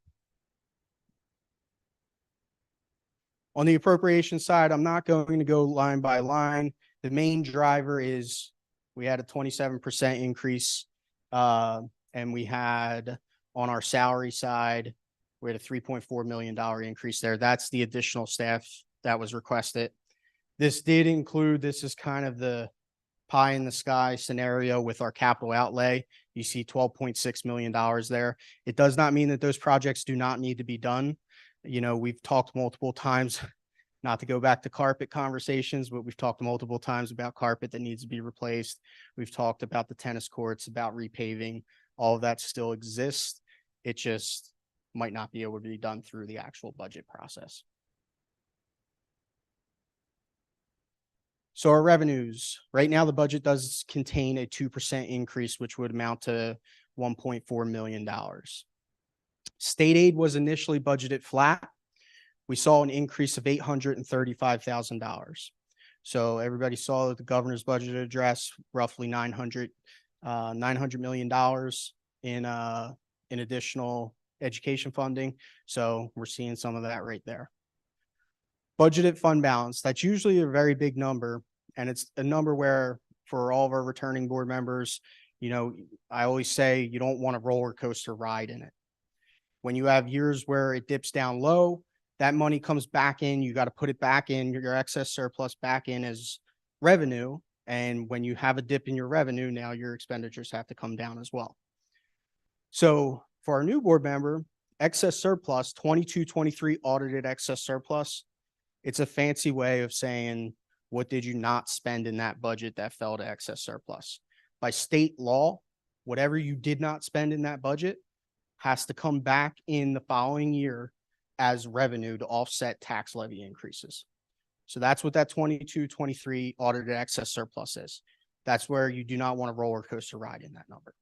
On the appropriation side, I'm not going to go line by line. The main driver is we had a 27% increase, and we had on our salary side, we had a $3.4 million increase there. That's the additional staff that was requested. This did include, this is kind of the pie in the sky scenario with our capital outlay. You see $12.6 million there. It does not mean that those projects do not need to be done. We've talked multiple times, not to go back to carpet conversations, but we've talked multiple times about carpet that needs to be replaced. We've talked about the tennis courts, about repaving. All of that still exists. It just might not be able to be done through the actual budget process. So our revenues, right now the budget does contain a 2% increase, which would amount to $1.4 million. State aid was initially budgeted flat. We saw an increase of $835,000. So everybody saw that the governor's budget address roughly $900 million in additional education funding. So we're seeing some of that right there. Budgeted fund balance, that's usually a very big number, and it's a number where for all of our returning board members, you know, I always say you don't want a roller coaster ride in it. When you have years where it dips down low, that money comes back in, you got to put it back in, your excess surplus back in as revenue. And when you have a dip in your revenue, now your expenditures have to come down as well. So for our new board member, excess surplus, 22-23 audited excess surplus, it's a fancy way of saying, what did you not spend in that budget that fell to excess surplus? By state law, whatever you did not spend in that budget has to come back in the following year as revenue to offset tax levy increases. So that's what that 22-23 audited excess surplus is. That's where you do not want a roller coaster ride in that number.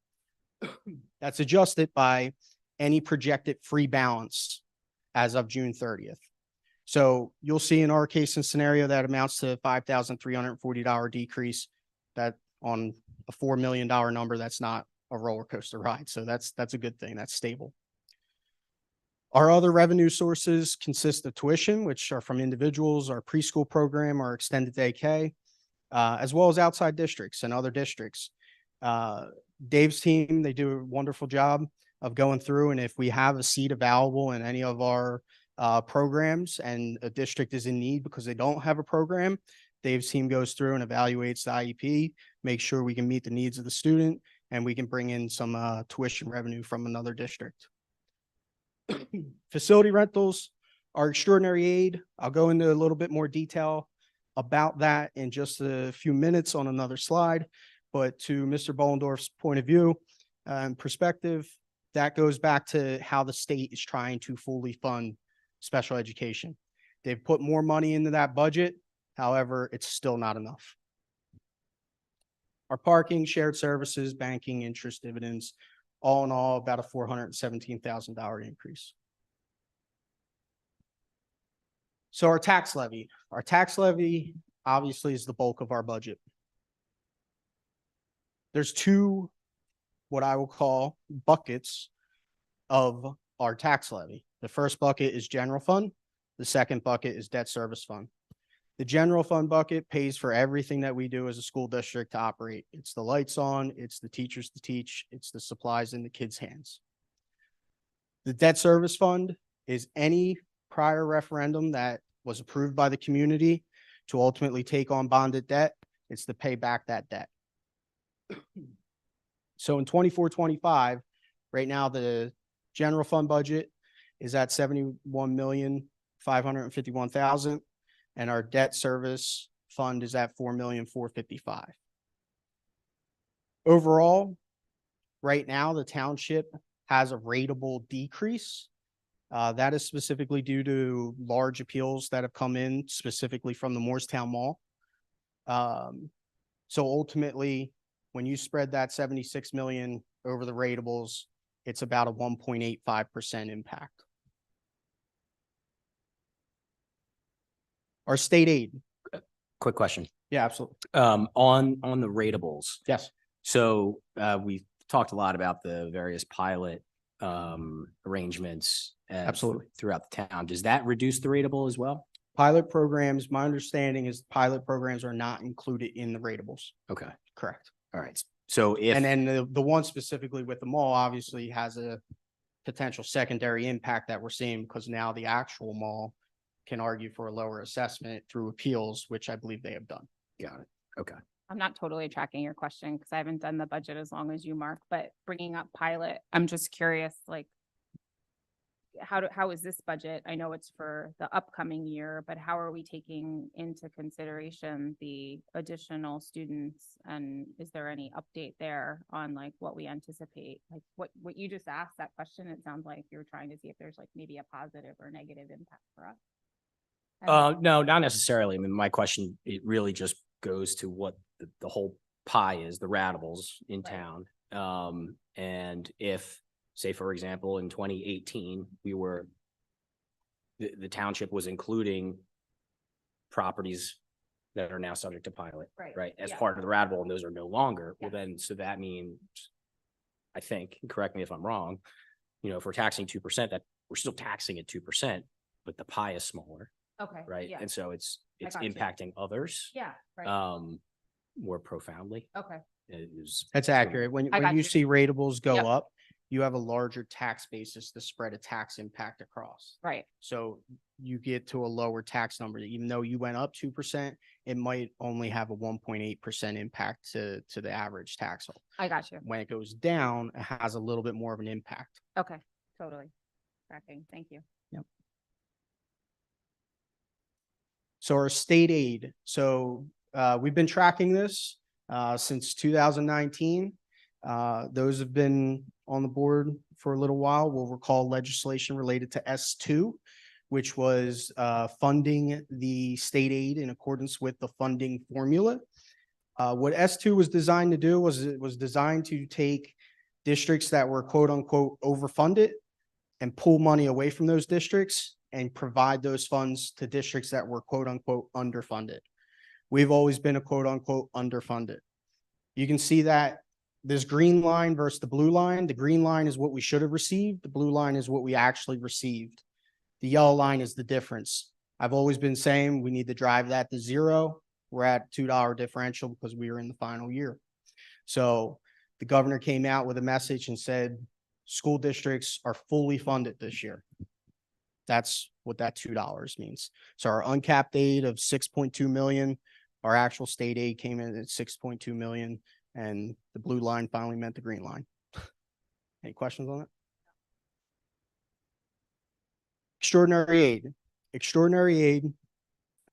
That's adjusted by any projected free balance as of June 30th. So you'll see in our case and scenario that amounts to $5,340 decrease. That on a $4 million number, that's not a roller coaster ride. So that's a good thing. That's stable. Our other revenue sources consist of tuition, which are from individuals, our preschool program, our extended day K, as well as outside districts and other districts. Dave's team, they do a wonderful job of going through, and if we have a seat available in any of our programs and a district is in need because they don't have a program, Dave's team goes through and evaluates the IEP, make sure we can meet the needs of the student, and we can bring in some tuition revenue from another district. Facility rentals are extraordinary aid. I'll go into a little bit more detail about that in just a few minutes on another slide. But to Mr. Bollendorf's point of view and perspective, that goes back to how the state is trying to fully fund special education. They've put more money into that budget. However, it's still not enough. Our parking, shared services, banking, interest, dividends, all in all, about a $417,000 increase. So our tax levy obviously is the bulk of our budget. There's two, what I will call buckets of our tax levy. The first bucket is general fund. The second bucket is debt service fund. The general fund bucket pays for everything that we do as a school district to operate. It's the lights on, it's the teachers to teach, it's the supplies in the kids' hands. The debt service fund is any prior referendum that was approved by the community to ultimately take on bonded debt. It's to pay back that debt. So in 24-25, right now, the general fund budget is at $71,551,000. And our debt service fund is at $4,455,000. Overall, right now, the township has a ratable decrease. That is specifically due to large appeals that have come in specifically from the Moorestown Mall. So ultimately, when you spread that 76 million over the ratables, it's about a 1.85% impact. Our state aid. Quick question. Yeah, absolutely. On the ratables. Yes. So we talked a lot about the various pilot arrangements Absolutely. throughout the town. Does that reduce the ratable as well? Pilot programs, my understanding is pilot programs are not included in the ratables. Okay. Correct. All right. So if And then the one specifically with the mall obviously has a potential secondary impact that we're seeing because now the actual mall can argue for a lower assessment through appeals, which I believe they have done. got it. Okay. I'm not totally tracking your question because I haven't done the budget as long as you, Mark, but bringing up pilot, I'm just curious, like, how is this budget? I know it's for the upcoming year, but how are we taking into consideration the additional students? And is there any update there on like what we anticipate? Like what you just asked that question, it sounds like you're trying to see if there's like maybe a positive or negative impact for us. No, not necessarily. I mean, my question, it really just goes to what the whole pie is, the ratables in Right. town. And if, say, for example, in 2018, the township was including properties that are now subject to pilot, right? As Yeah. part of the ratable, and those are no longer. Well, Yeah. then, so that means, I think, correct me if I'm wrong, if we're taxing 2%, that we're still taxing at 2%, but the pie is smaller. Okay. Right. Yeah. And so it's got you. impacting others. Yeah. Right. more profoundly. Okay. It is. That's accurate. When, I when got you you. see ratables go Yep. up, you have a larger tax basis to spread a tax impact across. Right. So you get to a lower tax number. Even though you went up 2%, it might only have a 1.8% impact to the average tax. I got you. When it goes down, it has a little bit more of an impact. Okay. Totally. Tracking. Thank you. So our state aid, so we've been tracking this since 2019. Those have been on the board for a little while. We'll recall legislation related to S2, which was funding the state aid in accordance with the funding formula. What S2 was designed to do was it was designed to take districts that were quote unquote overfunded and pull money away from those districts and provide those funds to districts that were quote unquote underfunded. We've always been a quote unquote underfunded. You can see that this green line versus the blue line. The green line is what we should have received. The blue line is what we actually received. The yellow line is the difference. I've always been saying we need to drive that to zero. We're at $2 differential because we are in the final year. So the governor came out with a message and said, school districts are fully funded this year. That's what that $2 means. So our uncapped aid of 6.2 million, our actual state aid came in at 6.2 million, and the blue line finally meant the green line. Any questions on that? Extraordinary aid. Extraordinary aid,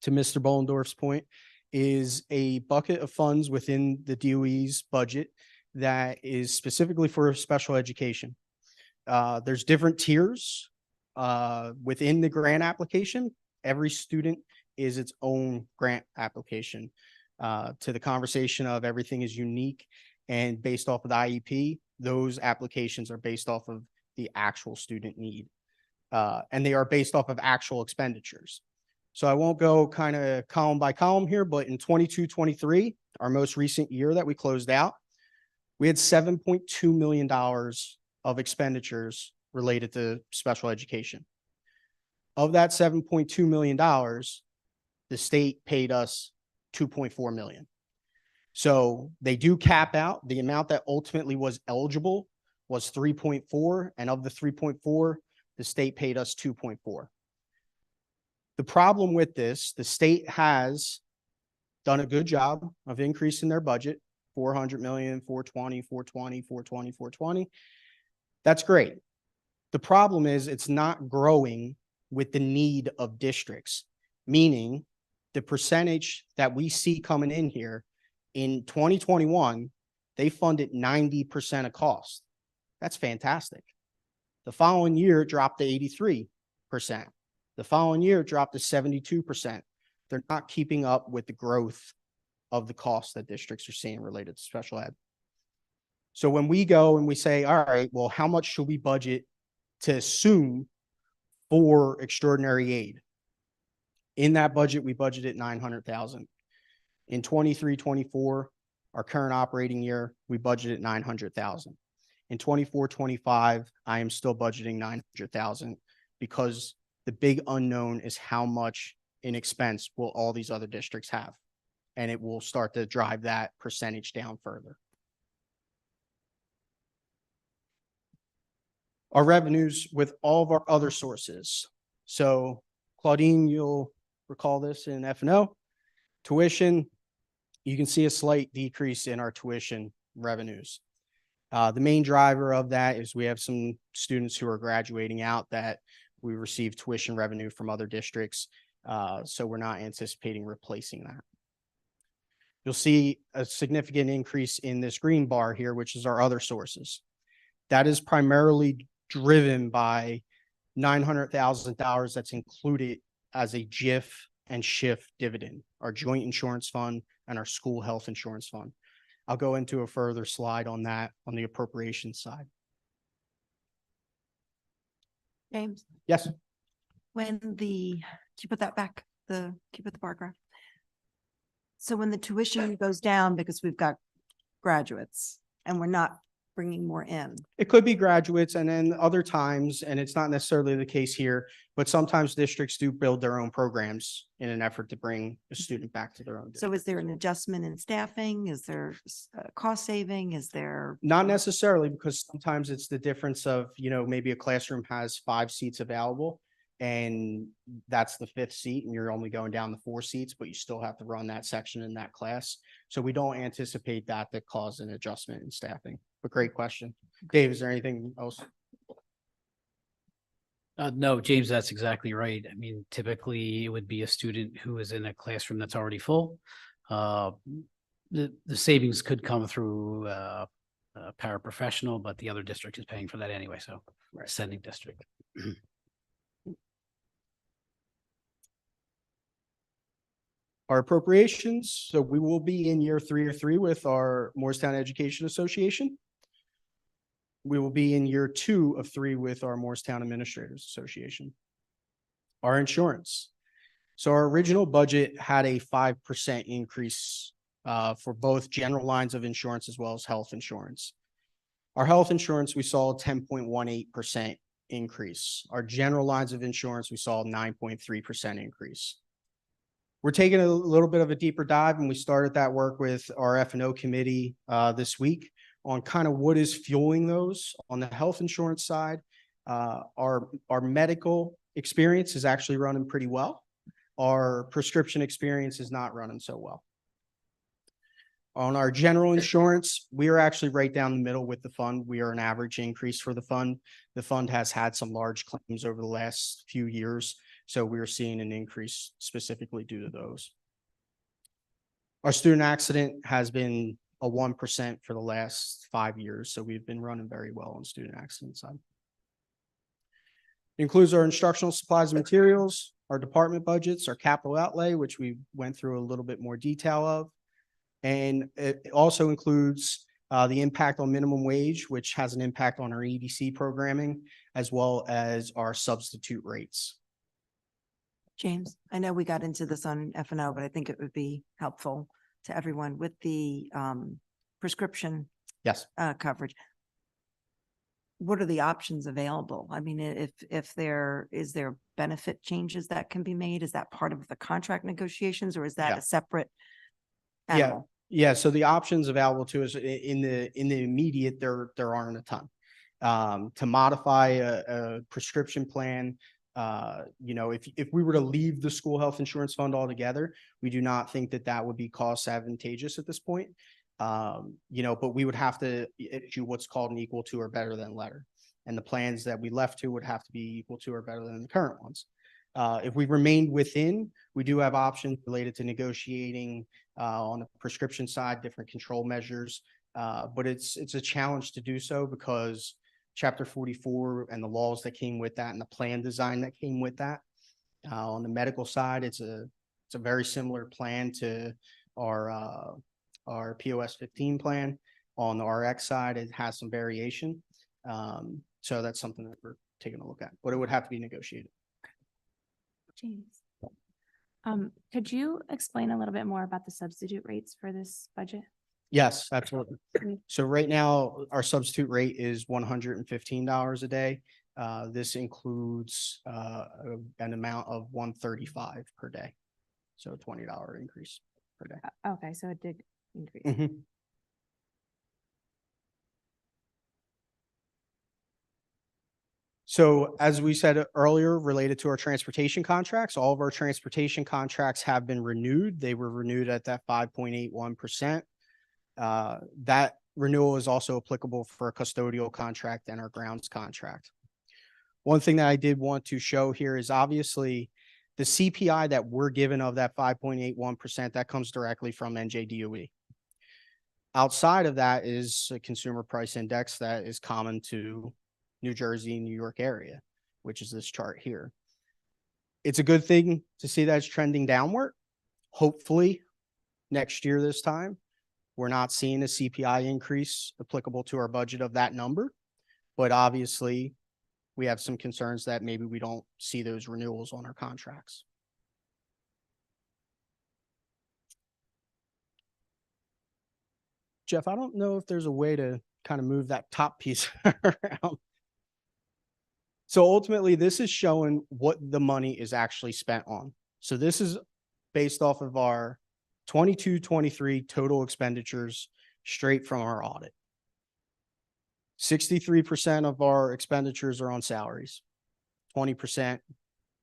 to Mr. Bollendorf's point, is a bucket of funds within the DOE's budget that is specifically for special education. There's different tiers within the grant application. Every student is its own grant application. To the conversation of everything is unique and based off of the IEP, those applications are based off of the actual student need. And they are based off of actual expenditures. So I won't go kind of column by column here, but in 22-23, our most recent year that we closed out, we had $7.2 million of expenditures related to special education. Of that $7.2 million, the state paid us $2.4 million. So they do cap out. The amount that ultimately was eligible was 3.4, and of the 3.4, the state paid us 2.4. The problem with this, the state has done a good job of increasing their budget, 400 million, 420, 420, 420, 420. That's great. The problem is it's not growing with the need of districts, meaning the percentage that we see coming in here in 2021, they funded 90% of cost. That's fantastic. The following year, it dropped to 83%. The following year, it dropped to 72%. They're not keeping up with the growth of the costs that districts are seeing related to special ed. So when we go and we say, all right, well, how much should we budget to assume for extraordinary aid? In that budget, we budgeted $900,000. In 23-24, our current operating year, we budgeted $900,000. In 24-25, I am still budgeting $900,000 because the big unknown is how much in expense will all these other districts have. And it will start to drive that percentage down further. Our revenues with all of our other sources. So Claudine, you'll recall this in FNL. Tuition, you can see a slight decrease in our tuition revenues. The main driver of that is we have some students who are graduating out that we receive tuition revenue from other districts. So we're not anticipating replacing that. You'll see a significant increase in this green bar here, which is our other sources. That is primarily driven by $900,000 that's included as a GIF and SHIF dividend, our joint insurance fund and our school health insurance fund. I'll go into a further slide on that on the appropriation side. James, Yes. when the, can you put that back? Can you put the bar graph? So when the tuition goes down because we've got graduates and we're not bringing more in? It could be graduates, and then other times, and it's not necessarily the case here, but sometimes districts do build their own programs in an effort to bring a student back to their own. So is there an adjustment in staffing? Is there cost saving? Is there? Not necessarily, because sometimes it's the difference of, maybe a classroom has 5 seats available and that's the 5th seat and you're only going down to 4 seats, but you still have to run that section in that class. So we don't anticipate that to cause an adjustment in staffing. But great question. Dave, is there anything else? No, James, that's exactly right. I mean, typically it would be a student who is in a classroom that's already full. The savings could come through a paraprofessional, but the other district is paying for that anyway, so sending district. Our appropriations, so we will be in year 3 or 3 with our Morristown Education Association. We will be in year 2 of 3 with our Morristown Administrators Association. Our insurance. So our original budget had a 5% increase for both general lines of insurance as well as health insurance. Our health insurance, we saw a 10.18% increase. Our general lines of insurance, we saw a 9.3% increase. We're taking a little bit of a deeper dive, and we started that work with our FNO committee this week on kind of what is fueling those. On the health insurance side, our medical experience is actually running pretty well. Our prescription experience is not running so well. On our general insurance, we are actually right down the middle with the fund. We are an average increase for the fund. The fund has had some large claims over the last few years, so we are seeing an increase specifically due to those. Our student accident has been a 1% for the last 5 years, so we've been running very well on student accident side. It includes our instructional supplies and materials, our department budgets, our capital outlay, which we went through a little bit more detail of. And it also includes the impact on minimum wage, which has an impact on our EDC programming, as well as our substitute rates. James, I know we got into this on FNO, but I think it would be helpful to everyone with the prescription Yes. Coverage. What are the options available? I mean, if there is there benefit changes that can be made, is that part of the contract negotiations, or is that Yeah. a separate Yeah. animal? Yeah. So the options available to us in the immediate, there aren't a ton. To modify a prescription plan, if we were to leave the school health insurance fund altogether, we do not think that would be cost advantageous at this point. But we would have to issue what's called an equal to or better than letter. And the plans that we left to would have to be equal to or better than the current ones. If we remained within, we do have options related to negotiating on the prescription side, different control measures. But it's a challenge to do so because Chapter 44 and the laws that came with that and the plan design that came with that. On the medical side, it's a very similar plan to our POS 15 plan. On the RX side, it has some variation. So that's something that we're taking a look at, but it would have to be negotiated. James. Could you explain a little bit more about the substitute rates for this budget? Yes, absolutely. So right now, our substitute rate is $115 a day. This includes an amount of $135 per day. So a $20 increase per day. Okay, so it did increase. Mhm. So as we said earlier, related to our transportation contracts, all of our transportation contracts have been renewed. They were renewed at that 5.81%. That renewal is also applicable for a custodial contract and our grounds contract. One thing that I did want to show here is obviously the CPI that we're given of that 5.81%, that comes directly from NJDOE. Outside of that is a consumer price index that is common to New Jersey and New York area, which is this chart here. It's a good thing to see that it's trending downward. Hopefully next year this time, we're not seeing a CPI increase applicable to our budget of that number, but obviously we have some concerns that maybe we don't see those renewals on our contracts. Jeff, I don't know if there's a way to kind of move that top piece around. So ultimately, this is showing what the money is actually spent on. So this is based off of our 22-23 total expenditures straight from our audit. 63% of our expenditures are on salaries, 20%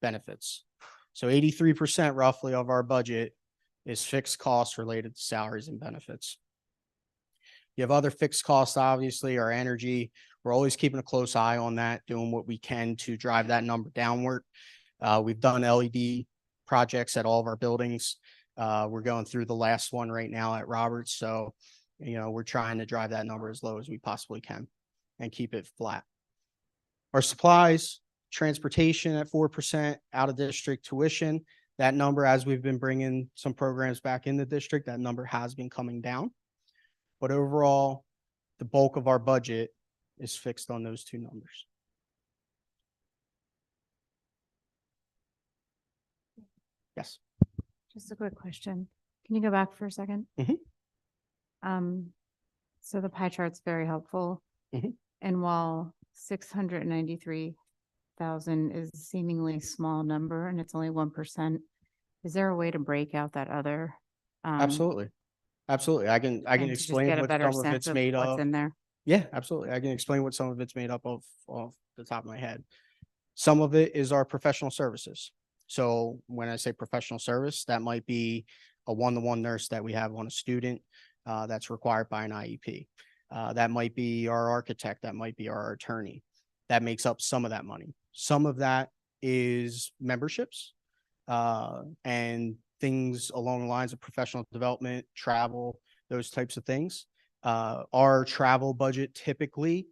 benefits. So 83% roughly of our budget is fixed costs related to salaries and benefits. You have other fixed costs, obviously, our energy. We're always keeping a close eye on that, doing what we can to drive that number downward. We've done LED projects at all of our buildings. We're going through the last one right now at Roberts. So, we're trying to drive that number as low as we possibly can and keep it flat. Our supplies, transportation at 4%, out of district tuition. That number, as we've been bringing some programs back in the district, that number has been coming down. But overall, the bulk of our budget is fixed on those two numbers. Yes. Just a quick question. Can you go back for a second? Mhm. So the pie chart's very helpful. Mhm. And while 693,000 is a seemingly small number and it's only 1%, is there a way to break out that other? Absolutely. Absolutely. I can and to just explain get a what better some of sense it's made what's of. in there? Yeah, absolutely. I can explain what some of it's made up of off the top of my head. Some of it is our professional services. So when I say professional service, that might be a one-to-one nurse that we have on a student that's required by an IEP. That might be our architect. That might be our attorney. That makes up some of that money. Some of that is memberships and things along the lines of professional development, travel, those types of things. Our travel budget typically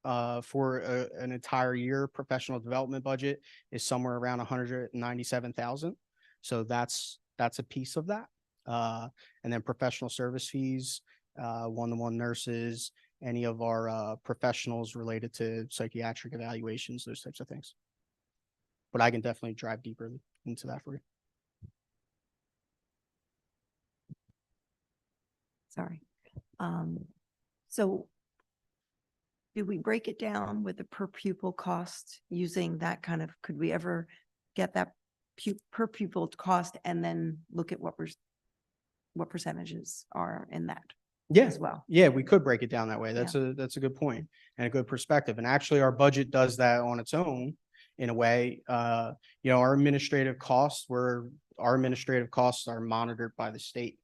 for an entire year professional development budget is somewhere around 197,000. So that's a piece of that. And then professional service fees, one-to-one nurses, any of our professionals related to psychiatric evaluations, those types of things. But I can definitely drive deeper into that for you. Sorry. So do we break it down with the per pupil cost using that kind of, could we ever get that per pupil cost and then look at what percentages are in that as well? Yeah, we could break it down that way. That's a good point and a good perspective. And actually our budget does that on its own in a way. Our administrative costs are monitored by the state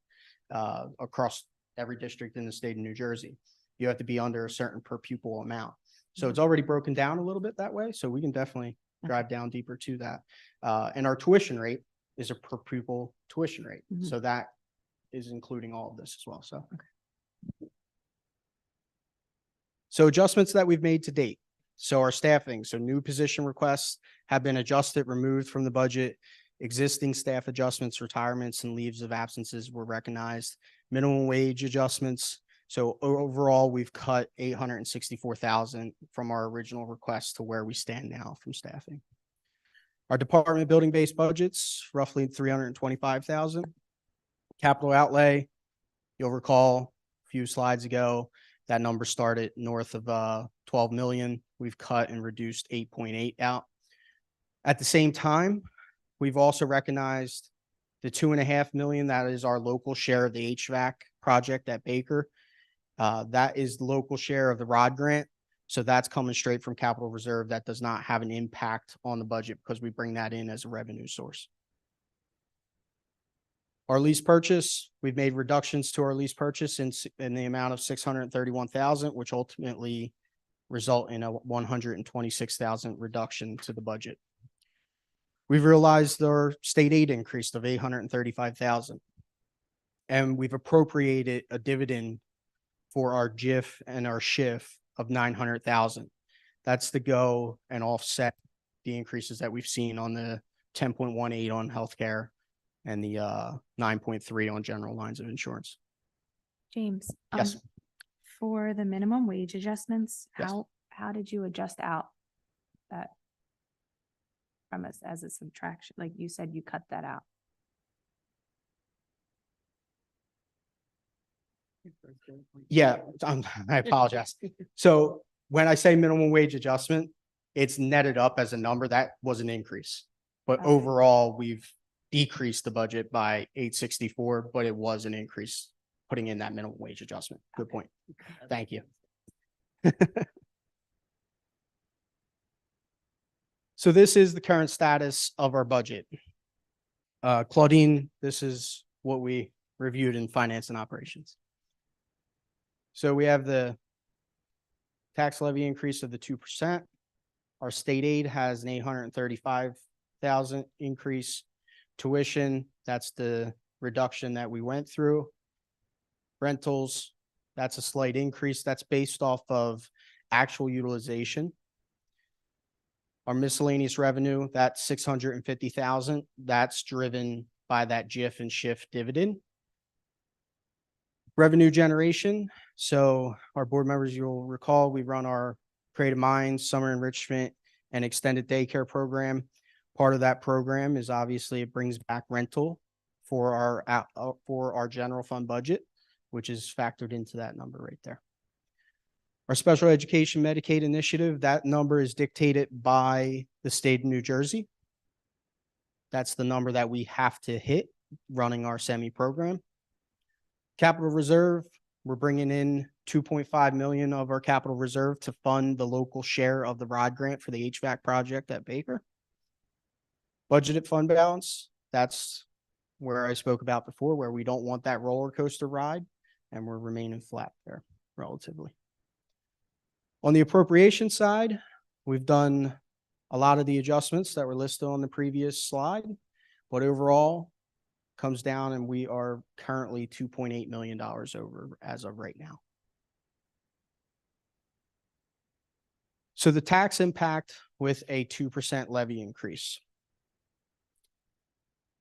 across every district in the state of New Jersey. You have to be under a certain per pupil amount. So it's already broken down a little bit that way. So we can definitely drive down deeper to that. And our tuition rate is a per pupil tuition rate. So that is including all of this as well. So adjustments that we've made to date. So our staffing, so new position requests have been adjusted, removed from the budget. Existing staff adjustments, retirements, and leaves of absences were recognized. Minimum wage adjustments. So overall, we've cut 864,000 from our original request to where we stand now from staffing. Our department building-based budgets, roughly 325,000. Capital outlay, you'll recall a few slides ago, that number started north of 12 million. We've cut and reduced 8.8 out. At the same time, we've also recognized the 2.5 million. That is our local share of the HVAC project at Baker. That is the local share of the ROD grant. So that's coming straight from capital reserve. That does not have an impact on the budget because we bring that in as a revenue source. Our lease purchase, we've made reductions to our lease purchase in the amount of 631,000, which ultimately result in a 126,000 reduction to the budget. We've realized our state aid increase of 835,000. And we've appropriated a dividend for our GIF and our SHIF of 900,000. That's to go and offset the increases that we've seen on the 10.18 on healthcare and the 9.3 on general lines of insurance. James, Yes. for the minimum wage adjustments, Yes. how did you adjust out that from us as a subtraction? Like you said, you cut that out. Yeah, I apologize. So when I say minimum wage adjustment, it's netted up as a number. That was an increase. But Okay. overall, we've decreased the budget by 864, but it was an increase putting in that minimum wage adjustment. Good point. Thank you. So this is the current status of our budget. Claudine, this is what we reviewed in finance and operations. So we have the tax levy increase of the 2%. Our state aid has an 835,000 increase. Tuition, that's the reduction that we went through. Rentals, that's a slight increase. That's based off of actual utilization. Our miscellaneous revenue, that's 650,000. That's driven by that GIF and shift dividend. Revenue generation. So our board members, you'll recall, we run our Creative Minds, Summer Enrichment, and Extended Daycare Program. Part of that program is obviously it brings back rental for our general fund budget, which is factored into that number right there. Our special education Medicaid initiative, that number is dictated by the state of New Jersey. That's the number that we have to hit running our semi program. Capital reserve, we're bringing in 2.5 million of our capital reserve to fund the local share of the ROD grant for the HVAC project at Baker. Budgeted fund balance, that's where I spoke about before, where we don't want that roller coaster ride, and we're remaining flat there relatively. On the appropriation side, we've done a lot of the adjustments that were listed on the previous slide, but overall comes down and we are currently $2.8 million over as of right now. So the tax impact with a 2% levy increase.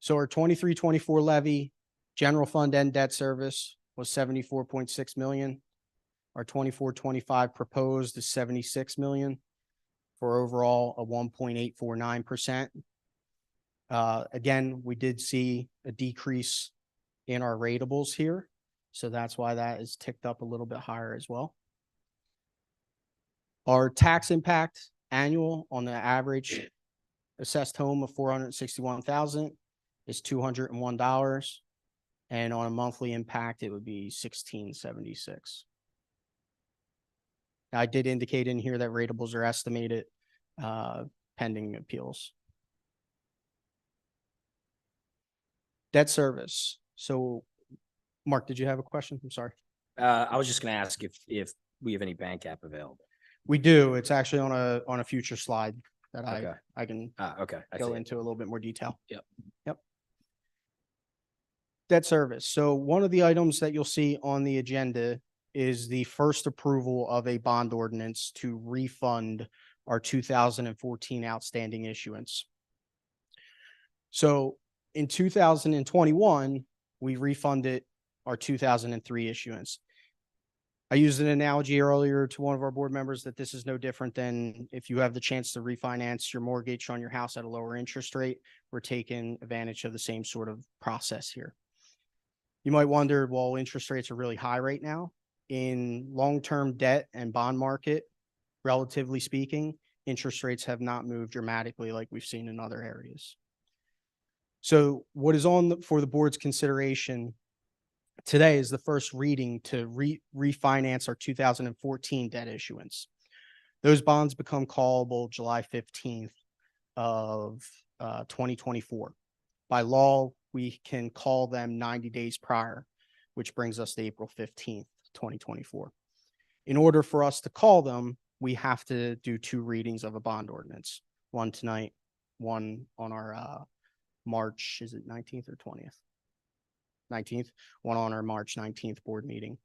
So our 23-24 levy, general fund and debt service was 74.6 million. Our 24-25 proposed is 76 million for overall a 1.849%. Again, we did see a decrease in our ratables here. So that's why that is ticked up a little bit higher as well. Our tax impact annual on the average assessed home of 461,000 is $201. And on a monthly impact, it would be $1,676. I did indicate in here that ratables are estimated pending appeals. Debt service. So, Mark, did you have a question? I'm sorry. I was just going to ask if we have any bank app available. We do. It's actually on a future slide that Okay. I can Okay. I go see it. into a little bit more detail. Yep. Debt service. So one of the items that you'll see on the agenda is the first approval of a bond ordinance to refund our 2014 outstanding issuance. So in 2021, we refunded our 2003 issuance. I used an analogy earlier to one of our board members that this is no different than if you have the chance to refinance your mortgage on your house at a lower interest rate. We're taking advantage of the same sort of process here. You might wonder, well, interest rates are really high right now. In long-term debt and bond market, relatively speaking, interest rates have not moved dramatically like we've seen in other areas. So what is on for the board's consideration today is the first reading to refinance our 2014 debt issuance. Those bonds become callable July 15th of 2024. By law, we can call them 90 days prior, which brings us to April 15th, 2024. In order for us to call them, we have to do 2 readings of a bond ordinance. One tonight, one on our March, is it 19th or 20th? 19th, one on our March 19th board meeting.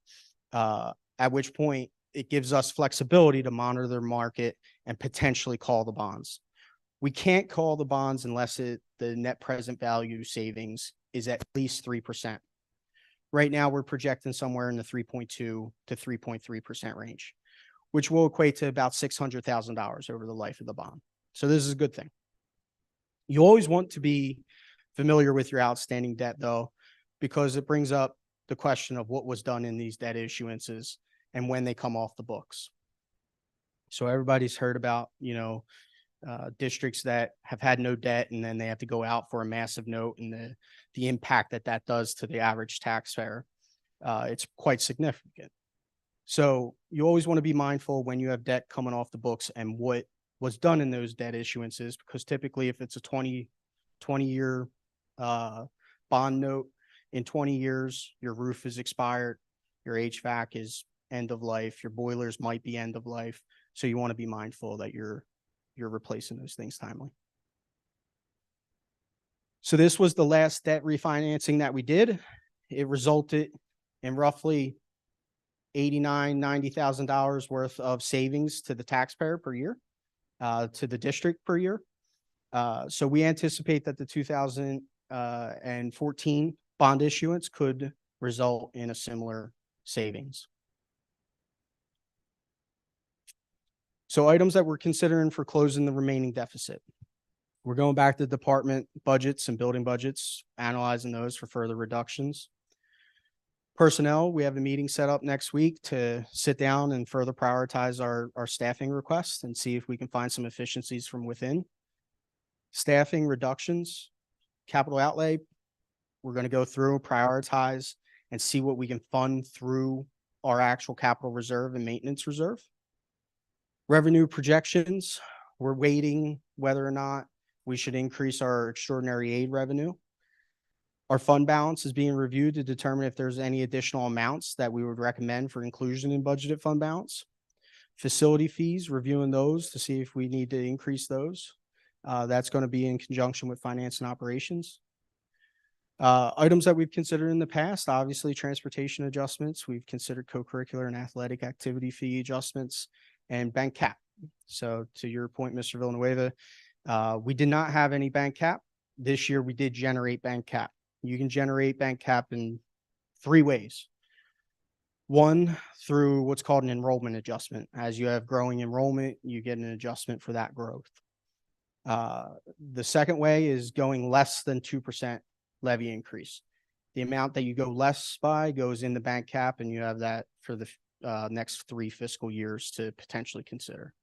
At which point it gives us flexibility to monitor the market and potentially call the bonds. We can't call the bonds unless the net present value savings is at least 3%. Right now, we're projecting somewhere in the 3.2 to 3.3% range, which will equate to about $600,000 over the life of the bond. So this is a good thing. You always want to be familiar with your outstanding debt, though, because it brings up the question of what was done in these debt issuances and when they come off the books. So everybody's heard about, districts that have had no debt and then they have to go out for a massive note and the impact that that does to the average taxpayer. It's quite significant. So you always want to be mindful when you have debt coming off the books and what was done in those debt issuances, because typically if it's a 20-year bond note, in 20 years, your roof is expired, your HVAC is end of life, your boilers might be end of life. So you want to be mindful that you're replacing those things timely. So this was the last debt refinancing that we did. It resulted in roughly $90,000 worth of savings to the taxpayer per year, to the district per year. So we anticipate that the 2014 bond issuance could result in a similar savings. So items that we're considering for closing the remaining deficit. We're going back to department budgets and building budgets, analyzing those for further reductions. Personnel, we have a meeting set up next week to sit down and further prioritize our staffing requests and see if we can find some efficiencies from within. Staffing reductions, capital outlay, we're going to go through, prioritize, and see what we can fund through our actual capital reserve and maintenance reserve. Revenue projections, we're waiting whether or not we should increase our extraordinary aid revenue. Our fund balance is being reviewed to determine if there's any additional amounts that we would recommend for inclusion in budgeted fund balance. Facility fees, reviewing those to see if we need to increase those. That's going to be in conjunction with finance and operations. Items that we've considered in the past, obviously transportation adjustments. We've considered co-curricular and athletic activity fee adjustments and bank cap. So to your point, Mr. Villanueva, we did not have any bank cap. This year we did generate bank cap. You can generate bank cap in 3 ways. One, through what's called an enrollment adjustment. As you have growing enrollment, you get an adjustment for that growth. The second way is going less than 2% levy increase. The amount that you go less by goes in the bank cap, and you have that for the next 3 fiscal years to potentially consider.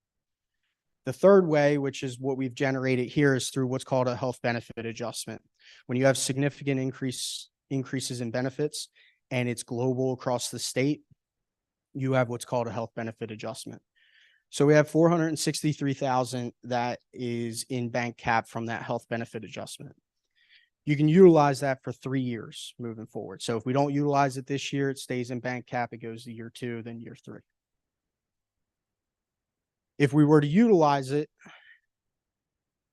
The third way, which is what we've generated here, is through what's called a health benefit adjustment. When you have significant increases in benefits and it's global across the state, you have what's called a health benefit adjustment. So we have $463,000 that is in bank cap from that health benefit adjustment. You can utilize that for 3 years moving forward. So if we don't utilize it this year, it stays in bank cap, it goes to year 2, then year 3. If we were to utilize it,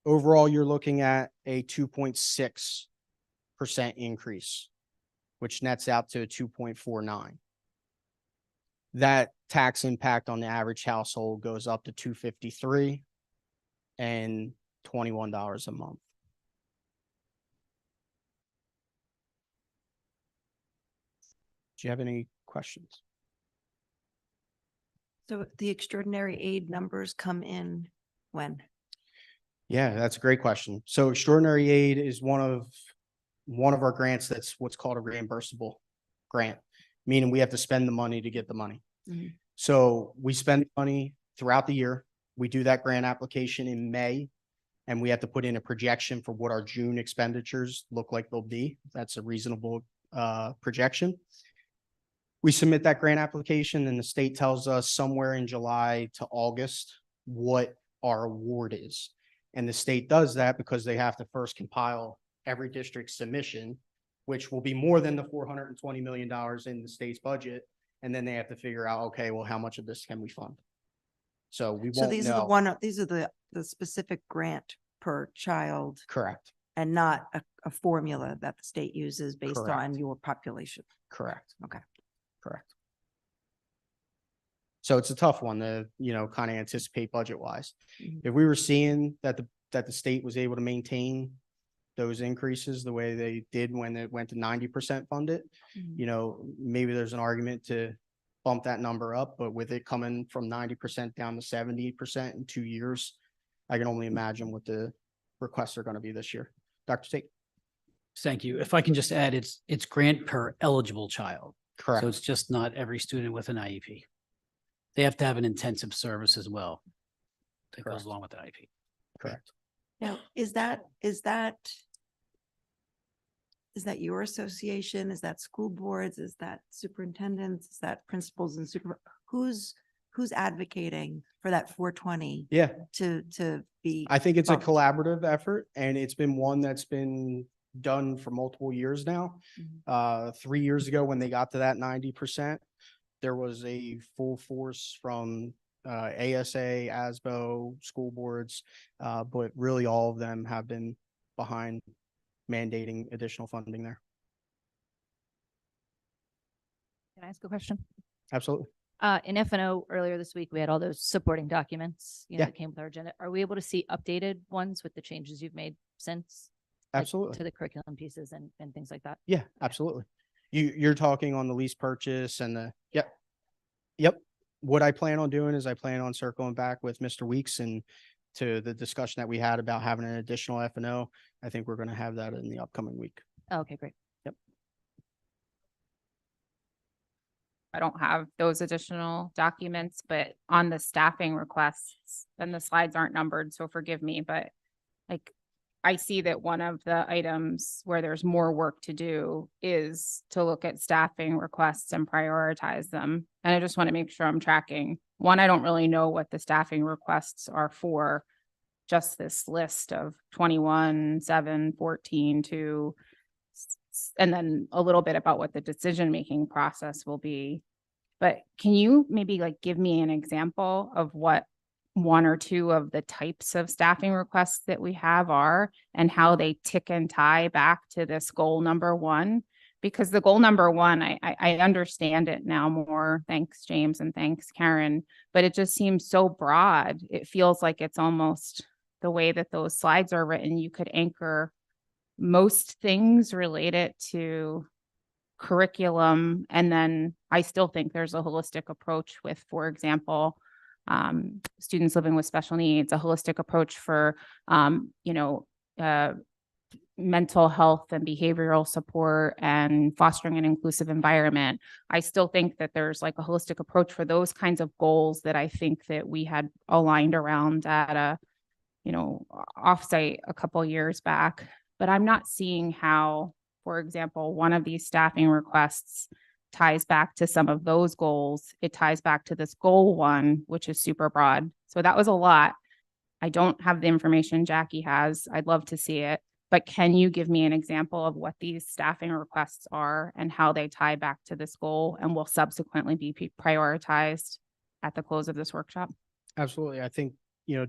overall, you're looking at a 2.6% increase, which nets out to a 2.49. That tax impact on the average household goes up to $253 and $21 a month. Do you have any questions? So the extraordinary aid numbers come in when? Yeah, that's a great question. So extraordinary aid is one of our grants that's what's called a reimbursable grant, meaning we have to spend the money to get the money. Mhm. So we spend money throughout the year. We do that grant application in May, and we have to put in a projection for what our June expenditures look like they'll be. That's a reasonable projection. We submit that grant application and the state tells us somewhere in July to August what our award is. And the state does that because they have to first compile every district submission, which will be more than the $420 million in the state's budget. And then they have to figure out, okay, well, how much of this can we fund? So we won't know. So these are the specific grant per child. Correct. And not a formula that the state uses based Correct. on your population. Correct. Okay. Correct. So it's a tough one to, kind of anticipate budget wise. Mhm. If we were seeing that the state was able to maintain those increases the way they did when it went to 90% funded, Mhm. Maybe there's an argument to bump that number up, but with it coming from 90% down to 70% in 2 years, I can only imagine what the requests are going to be this year. Dr. Tate. Thank you. If I can just add, it's grant per eligible child. So Correct. it's just not every student with an IEP. They have to have an intensive service as well. That goes Correct. along with the IEP. Correct. Now, is that your association? Is that school boards? Is that superintendents? Is that principals and super? Who's advocating for that 420 Yeah, to be? I think it's a bumped? collaborative effort and it's been one that's been done for multiple years now. 3 years ago, when they got to that 90%, there was a full force from ASA, ASBO, school boards, but really all of them have been behind mandating additional funding there. Can I ask a question? Absolutely. In FNO earlier this week, we had all those supporting documents, Yeah. that came with our agenda. Are we able to see updated ones with the changes you've made since? like, Absolutely. To the curriculum pieces and things like that? Yeah, absolutely. You're talking on the lease purchase and yep. Yep. What I plan on doing is I plan on circling back with Mr. Weeks and to the discussion that we had about having an additional FNO. I think we're going to have that in the upcoming week. Oh, okay, great. I don't have those additional documents, but on the staffing requests, and the slides aren't numbered, so forgive me, but like, I see that one of the items where there's more work to do is to look at staffing requests and prioritize them. And I just want to make sure I'm tracking. One, I don't really know what the staffing requests are for. Just this list of 21, 7, 14, 2, and then a little bit about what the decision-making process will be. But can you maybe like give me an example of what one or two of the types of staffing requests that we have are and how they tick and tie back to this goal number 1? Because the goal number 1, I understand it now more. Thanks, James, and thanks, Karen. But it just seems so broad. It feels like it's almost the way that those slides are written, you could anchor most things related to curriculum. And then I still think there's a holistic approach with, for example, students living with special needs, a holistic approach for, mental health and behavioral support and fostering an inclusive environment. I still think that there's like a holistic approach for those kinds of goals that I think that we had aligned around at a, offsite a couple years back. But I'm not seeing how, for example, one of these staffing requests ties back to some of those goals. It ties back to this goal 1, which is super broad. So that was a lot. I don't have the information Jackie has. I'd love to see it. But can you give me an example of what these staffing requests are and how they tie back to this goal and will subsequently be prioritized at the close of this workshop? Absolutely. I think,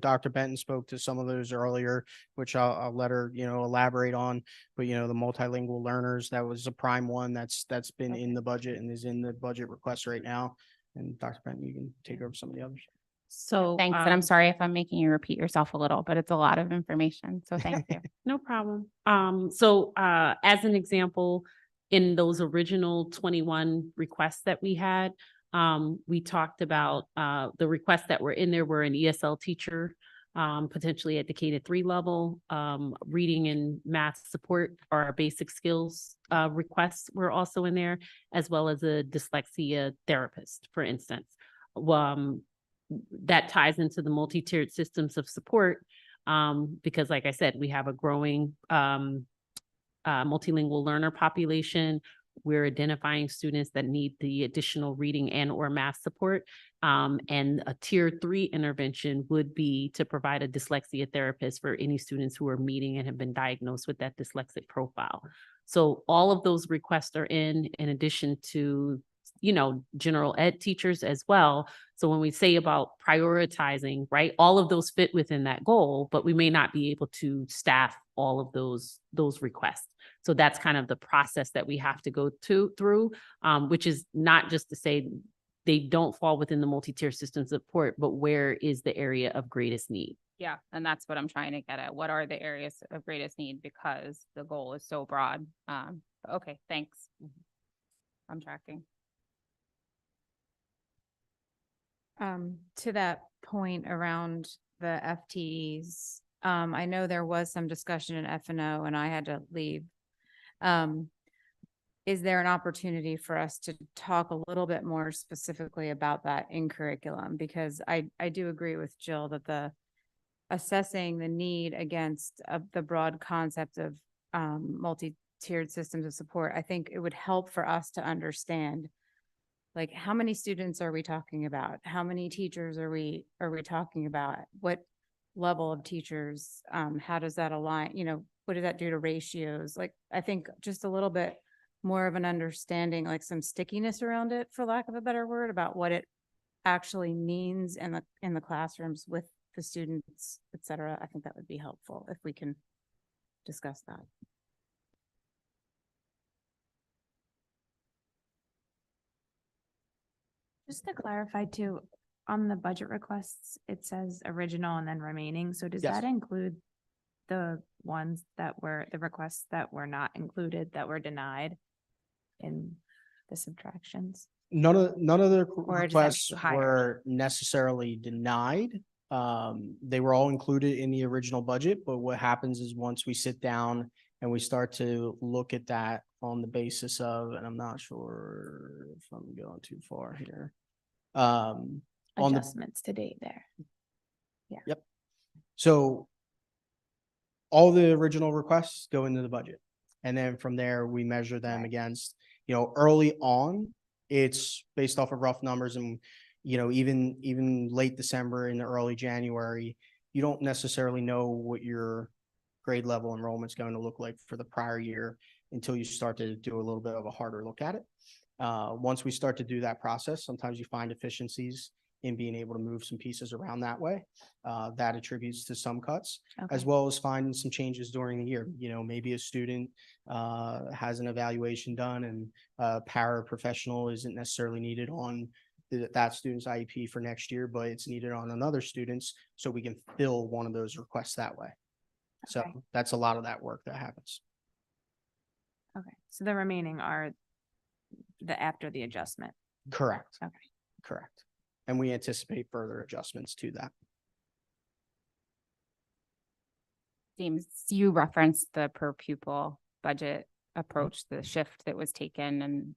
Dr. Benton spoke to some of those earlier, which I'll let her, elaborate on. But, the multilingual learners, that was a prime one that's been in the budget and is in the budget request right now. And Dr. Benton, you can take over some of the others. So. Thanks. And I'm sorry if I'm making you repeat yourself a little, but it's a lot of information. So thank you. No problem. As an example, in those original 21 requests that we had, we talked about the requests that were in there were an ESL teacher, potentially at the K-3 level, reading and math support or our basic skills requests were also in there, as well as a dyslexia therapist, for instance. That ties into the multi-tiered systems of support because, like I said, we have a growing multilingual learner population. We're identifying students that need the additional reading and or math support. And a tier 3 intervention would be to provide a dyslexia therapist for any students who are meeting and have been diagnosed with that dyslexic profile. So all of those requests are in addition to, general ed teachers as well. So when we say about prioritizing, right, all of those fit within that goal, but we may not be able to staff all of those requests. So that's kind of the process that we have to go through, which is not just to say they don't fall within the multi-tier system support, but where is the area of greatest need? Yeah, and that's what I'm trying to get at. What are the areas of greatest need? Because the goal is so broad. Okay, thanks. I'm tracking. To that point around the FTEs, I know there was some discussion in FNO and I had to leave. Is there an opportunity for us to talk a little bit more specifically about that in curriculum? Because I do agree with Jill that the assessing the need against the broad concept of multi-tiered systems of support, I think it would help for us to understand, like, how many students are we talking about? How many teachers are we talking about? What level of teachers? How does that align? You know, what does that do to ratios? Like, I think just a little bit more of an understanding, like some stickiness around it, for lack of a better word, about what it actually means in the classrooms with the students, et cetera. I think that would be helpful if we can discuss that. Just to clarify too, on the budget requests, it says original and then remaining. So does Yes. that include the ones that were, the requests that were not included, that were denied in the subtractions? None of the Or just requests higher? were necessarily denied. They were all included in the original budget, but what happens is once we sit down and we start to look at that on the basis of, and I'm not sure if I'm going too far here. On the, Adjustments to date there. yep. So all the original requests go into the budget. And then from there, we measure them Right. against, early on, it's based off of rough numbers, and, even late December and early January, you don't necessarily know what your grade level enrollment's going to look like for the prior year until you start to do a little bit of a harder look at it. Once we start to do that process, sometimes you find efficiencies in being able to move some pieces around that way. That attributes to some cuts, as Okay. well as finding some changes during the year. Maybe a student has an evaluation done and a paraprofessional isn't necessarily needed on that student's IEP for next year, but it's needed on another student's, so we can fill one of those requests that way. So Okay. that's a lot of that work that happens. Okay. So the remaining are the after the adjustment. Correct. Okay. Correct. And we anticipate further adjustments to that. James, you referenced the per pupil budget approach, the shift that was taken, and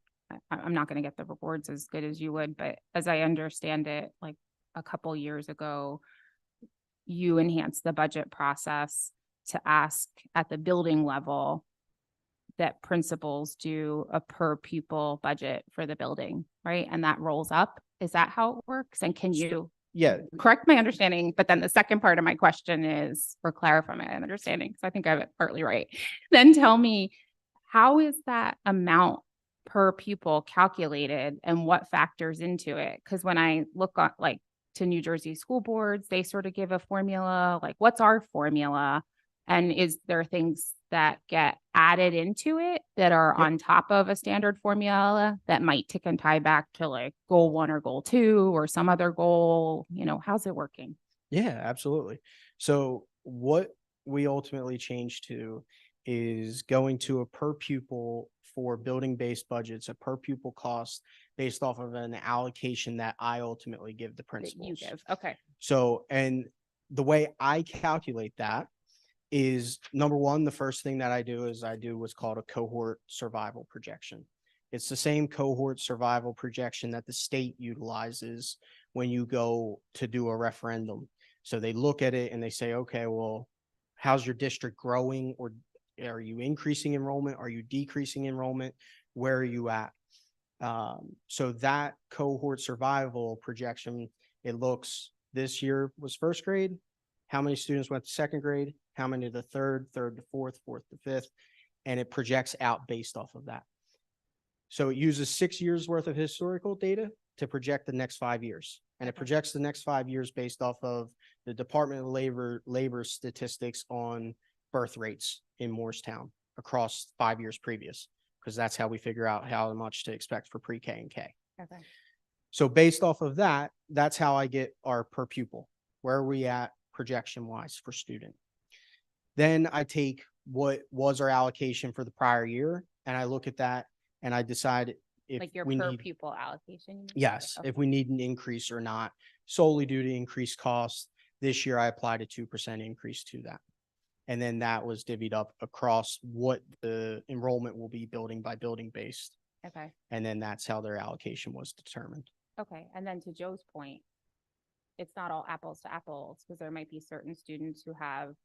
I'm not going to get the rewards as good as you would, but as I understand it, like a couple years ago, you enhanced the budget process to ask at the building level that principals do a per pupil budget for the building, right? And that rolls up. Is that how it works? And can you Yeah. correct my understanding? But then the second part of my question is, or clarify my understanding, because I think I have it partly right. Then tell me, how is that amount per pupil calculated and what factors into it? Because when I look at to New Jersey school boards, they sort of give a formula, like what's our formula? And is there things that get added into it that are Yep. on top of a standard formula that might tick and tie back to like goal 1 or goal 2 or some other goal? How's it working? Yeah, absolutely. So what we ultimately changed to is going to a per pupil for building-based budgets, a per pupil cost based off of an allocation that I ultimately give the That you principals. give. Okay. So, and the way I calculate that is, number one, the first thing that I do is I do what's called a cohort survival projection. It's the same cohort survival projection that the state utilizes when you go to do a referendum. So they look at it and they say, okay, well, how's your district growing, or are you increasing enrollment? Are you decreasing enrollment? Where are you at? So that cohort survival projection, it looks, this year was first grade. How many students went to second grade? How many to third to fourth to fifth? And it projects out based off of that. So it uses 6 years worth of historical data to project the next 5 years. And it projects the next 5 years based off of the Department of Labor statistics on birth rates in Morristown across 5 years previous, because that's how we figure out how much to expect for pre-K and K. Okay. So based off of that, that's how I get our per pupil. Where are we at projection wise for student? Then I take what was our allocation for the prior year, and I look at that and I decide if Like your we per need, pupil allocation? you mean? yes, Okay. if we need an increase or not, solely due to increased costs. This year I applied a 2% increase to that. And then that was divvied up across what the enrollment will be building by building based. Okay, And then that's how their allocation was determined. okay. And then to Joe's point, it's not all apples to apples, because there might be certain students who have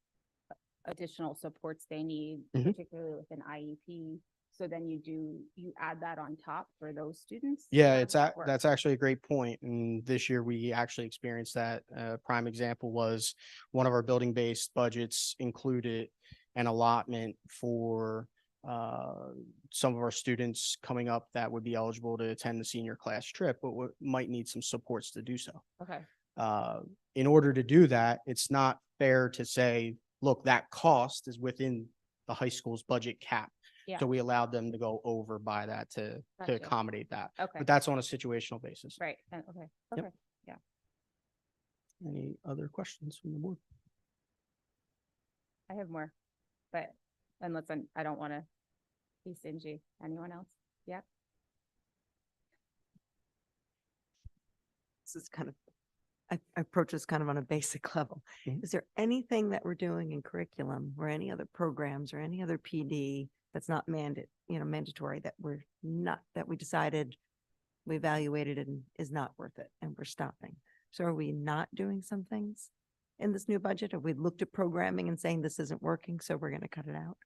additional supports they need, Mhm. particularly with an IEP. So then you add that on top for those students? Yeah, How does that work? that's actually a great point. And this year we actually experienced that. Prime example was one of our building based budgets included an allotment for some of our students coming up that would be eligible to attend the senior class trip, but might need some supports to do so. Okay, In order to do that, it's not fair to say, look, that cost is within the high school's budget cap. yeah, So we allowed them to go over by that to Gotcha. accommodate that. okay, But that's on a situational basis. right, okay, Yep. okay. Any other questions from the board? I have more, but unless I don't want to be stingy. Anyone else? Yeah, This is kind of, I approach this kind of on a basic level. Mhm. Is there anything that we're doing in curriculum or any other programs or any other PD that's not mandatory that that we decided, we evaluated and is not worth it and we're stopping? So are we not doing some things in this new budget? Have we looked at programming and saying this isn't working, so we're going to cut it out?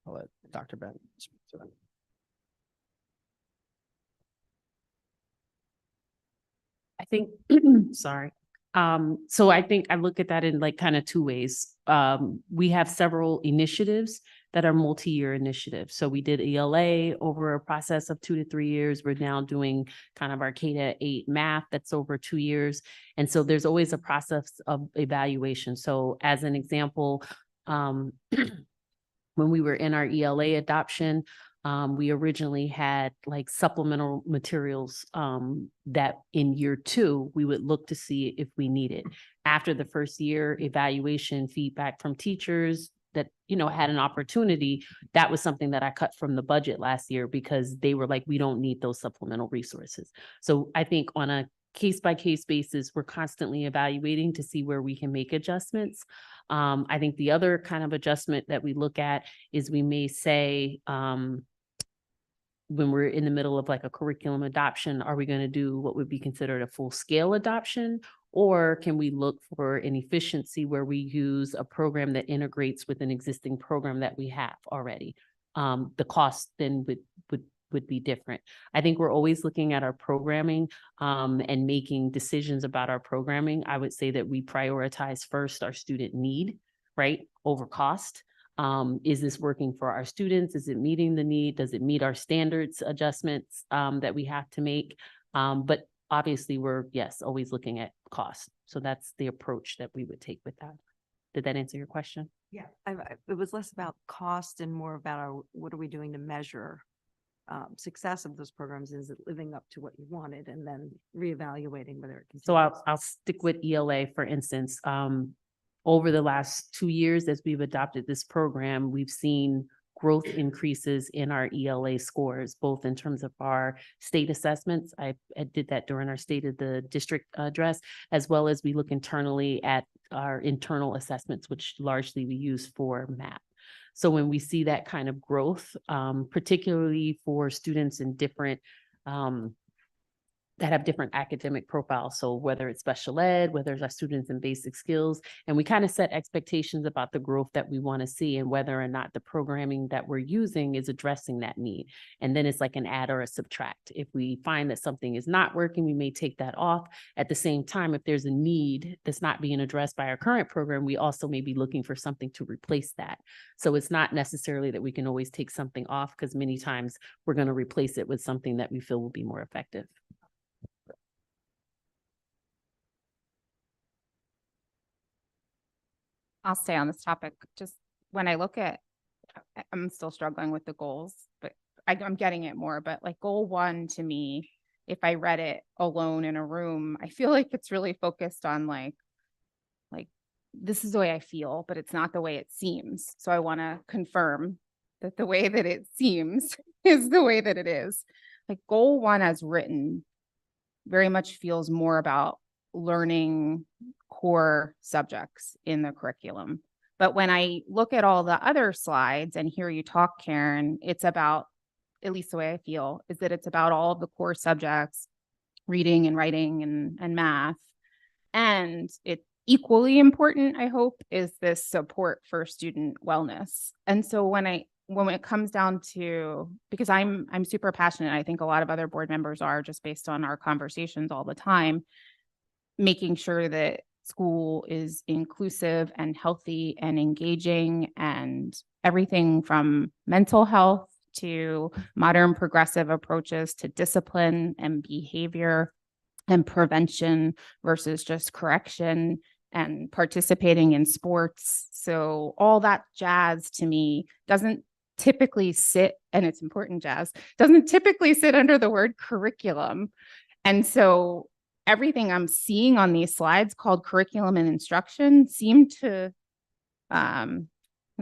I'll let Dr. Bennett speak to that. I think, sorry. So I think I look at that in like kind of two ways. We have several initiatives that are multi-year initiatives. So we did ELA over a process of 2 to 3 years. We're now doing kind of our K-8 math that's over 2 years. And so there's always a process of evaluation. So as an example, when we were in our ELA adoption, we originally had like supplemental materials that in year 2, we would look to see if we needed. After the first year, evaluation, feedback from teachers that, had an opportunity, that was something that I cut from the budget last year because they were like, we don't need those supplemental resources. So I think on a case-by-case basis, we're constantly evaluating to see where we can make adjustments. I think the other kind of adjustment that we look at is we may say, when we're in the middle of like a curriculum adoption, are we going to do what would be considered a full scale adoption? Or can we look for an efficiency where we use a program that integrates with an existing program that we have already? The cost then would be different. I think we're always looking at our programming and making decisions about our programming. I would say that we prioritize first our student need, right, over cost. Is this working for our students? Is it meeting the need? Does it meet our standards adjustments that we have to make? But obviously we're, yes, always looking at cost. So that's the approach that we would take with that. Did that answer your question? Yeah. It was less about cost and more about what are we doing to measure success of those programs? Is it living up to what you wanted? And then reevaluating whether it continues. So I'll stick with ELA, for instance. Over the last 2 years, as we've adopted this program, we've seen growth increases in our ELA scores, both in terms of our state assessments. I did that during our State of the District address, as well as we look internally at our internal assessments, which largely we use for MAP. So when we see that kind of growth, particularly for students in different that have different academic profiles. So whether it's special ed, whether it's our students in basic skills, and we kind of set expectations about the growth that we want to see and whether or not the programming that we're using is addressing that need. And then it's like an add or a subtract. If we find that something is not working, we may take that off. At the same time, if there's a need that's not being addressed by our current program, we also may be looking for something to replace that. So it's not necessarily that we can always take something off, because many times we're going to replace it with something that we feel will be more effective. I'll stay on this topic. Just when I look at, I'm still struggling with the goals, but I'm getting it more. But like goal 1 to me, if I read it alone in a room, I feel like it's really focused on like this is the way I feel, but it's not the way it seems. So I want to confirm that the way that it seems is the way that it is. Like goal 1 as written very much feels more about learning core subjects in the curriculum. But when I look at all the other slides and hear you talk, Karen, it's about, at least the way I feel, is that it's about all of the core subjects, reading and writing and math. And it equally important, I hope, is this support for student wellness. And so when it comes down to, because I'm super passionate, I think a lot of other board members are, just based on our conversations all the time, making sure that school is inclusive and healthy and engaging, and everything from mental health to modern progressive approaches to discipline and behavior and prevention versus just correction, and participating in sports. So all that jazz to me doesn't typically sit, and it's important jazz, doesn't typically sit under the word curriculum. And so everything I'm seeing on these slides called curriculum and instruction seem to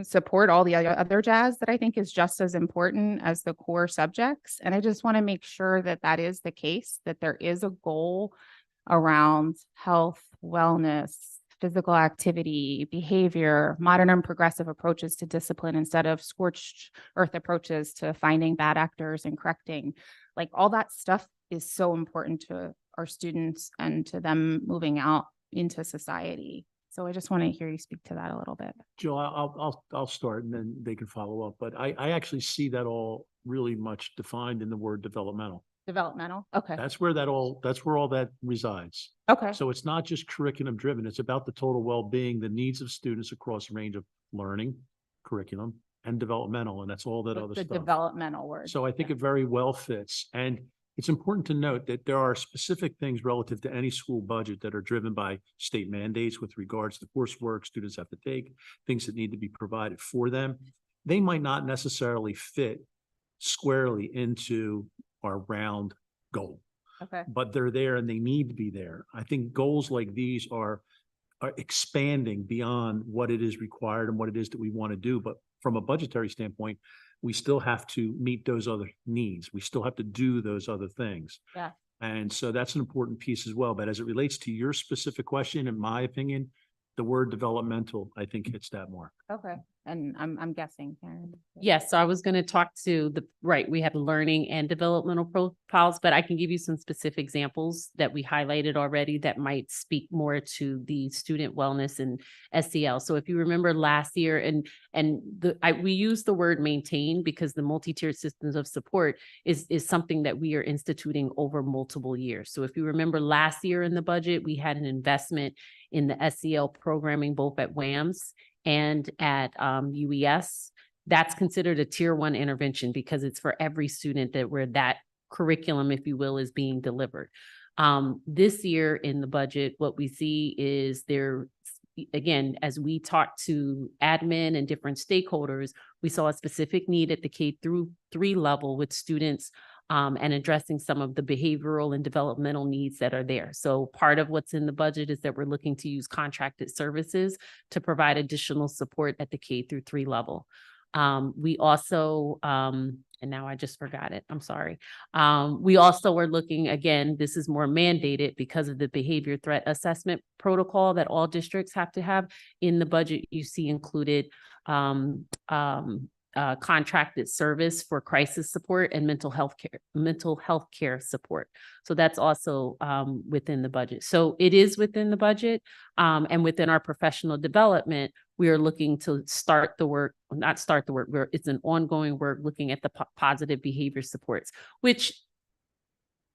support all the other jazz that I think is just as important as the core subjects. And I just want to make sure that that is the case, that there is a goal around health, wellness, physical activity, behavior, modern and progressive approaches to discipline instead of scorched earth approaches to finding bad actors and correcting. Like, all that stuff is so important to our students and to them moving out into society. So I just want to hear you speak to that a little bit. Jill, I'll start and then they can follow up, but I actually see that all really much defined in the word developmental. Developmental. Okay. That's where all that resides. Okay. So it's not just curriculum driven. It's about the total well-being, the needs of students across a range of learning, curriculum, and developmental. And that's all that With other the stuff. developmental word. So I think it very well fits. And it's important to note that there are specific things relative to any school budget that are driven by state mandates with regards to coursework students have to take, things that need to be provided for them. They might not necessarily fit squarely into our round goal, Okay. but they're there and they need to be there. I think goals like these are expanding beyond what it is required and what it is that we want to do. But from a budgetary standpoint, we still have to meet those other needs. We still have to do those other things. Yeah. And so that's an important piece as well. But as it relates to your specific question, in my opinion, the word developmental, I think, hits that mark. Okay. And I'm guessing, Karen. Yes, so I was going to talk to we have learning and developmental profiles, but I can give you some specific examples that we highlighted already that might speak more to the student wellness and SEL. So if you remember last year, we use the word maintain because the multi-tiered systems of support is something that we are instituting over multiple years. So if you remember last year in the budget, we had an investment in the SEL programming, both at WAMS and at UES. That's considered a tier 1 intervention because it's for every student where that curriculum, if you will, is being delivered. This year in the budget, what we see is again, as we talk to admin and different stakeholders, we saw a specific need at the K-3 level with students and addressing some of the behavioral and developmental needs that are there. So part of what's in the budget is that we're looking to use contracted services to provide additional support at the K-3 level. We also, and now I just forgot it, I'm sorry. We also are looking, again, this is more mandated because of the behavior threat assessment protocol that all districts have to have. In the budget, you see included contracted service for crisis support and mental health care support. So that's also within the budget. So it is within the budget, and within our professional development, we are looking to it's an ongoing work looking at the positive behavior supports, which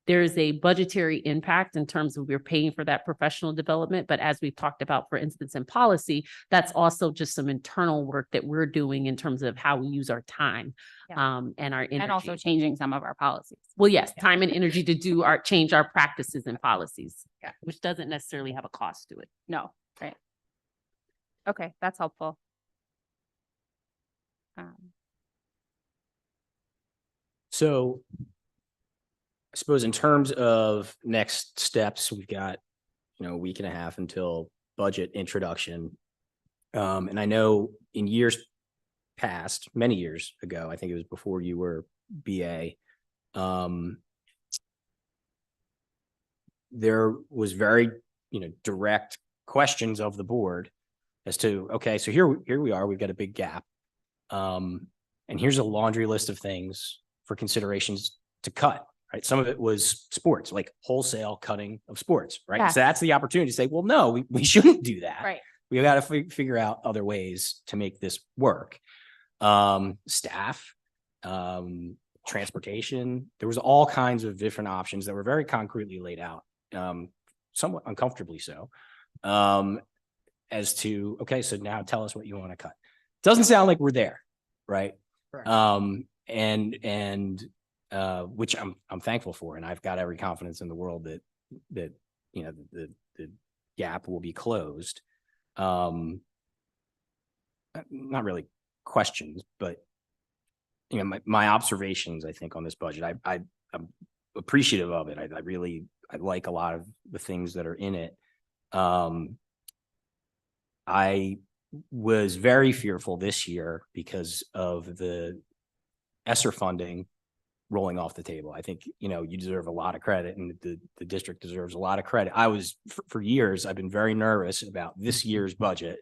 there is a budgetary impact in terms of we're paying for that professional development. But as we've talked about, for instance, in policy, that's also just some internal work that we're doing in terms of how we use our time and our energy. And also changing some of our policies. Well, yes, time and energy to change our practices and policies, which doesn't necessarily have a cost to it. No, right. Okay, that's helpful. So I suppose in terms of next steps, we've got, a week and a half until budget introduction. And I know in years past, many years ago, I think it was before you were BA, there was very, direct questions of the board as to, okay, so here we are, we've got a big gap. And here's a laundry list of things for considerations to cut, right? Some of it was sports, like wholesale cutting of sports, right? Yes. So that's the opportunity to say, well, no, we shouldn't do that. Right. We got to figure out other ways to make this work. Staff, transportation, there was all kinds of different options that were very concretely laid out, somewhat uncomfortably so, as to, okay, so now tell us what you want to cut. Doesn't sound like we're there, right? Correct. Which I'm thankful for, and I've got every confidence in the world that you know the gap will be closed. Not really questions, but you know, my observations, I think, on this budget, I'm appreciative of it. I like a lot of the things that are in it. I was very fearful this year because of the ESSER funding rolling off the table. I think, you know, you deserve a lot of credit, and the district deserves a lot of credit. I was, for years, I've been very nervous about this year's budget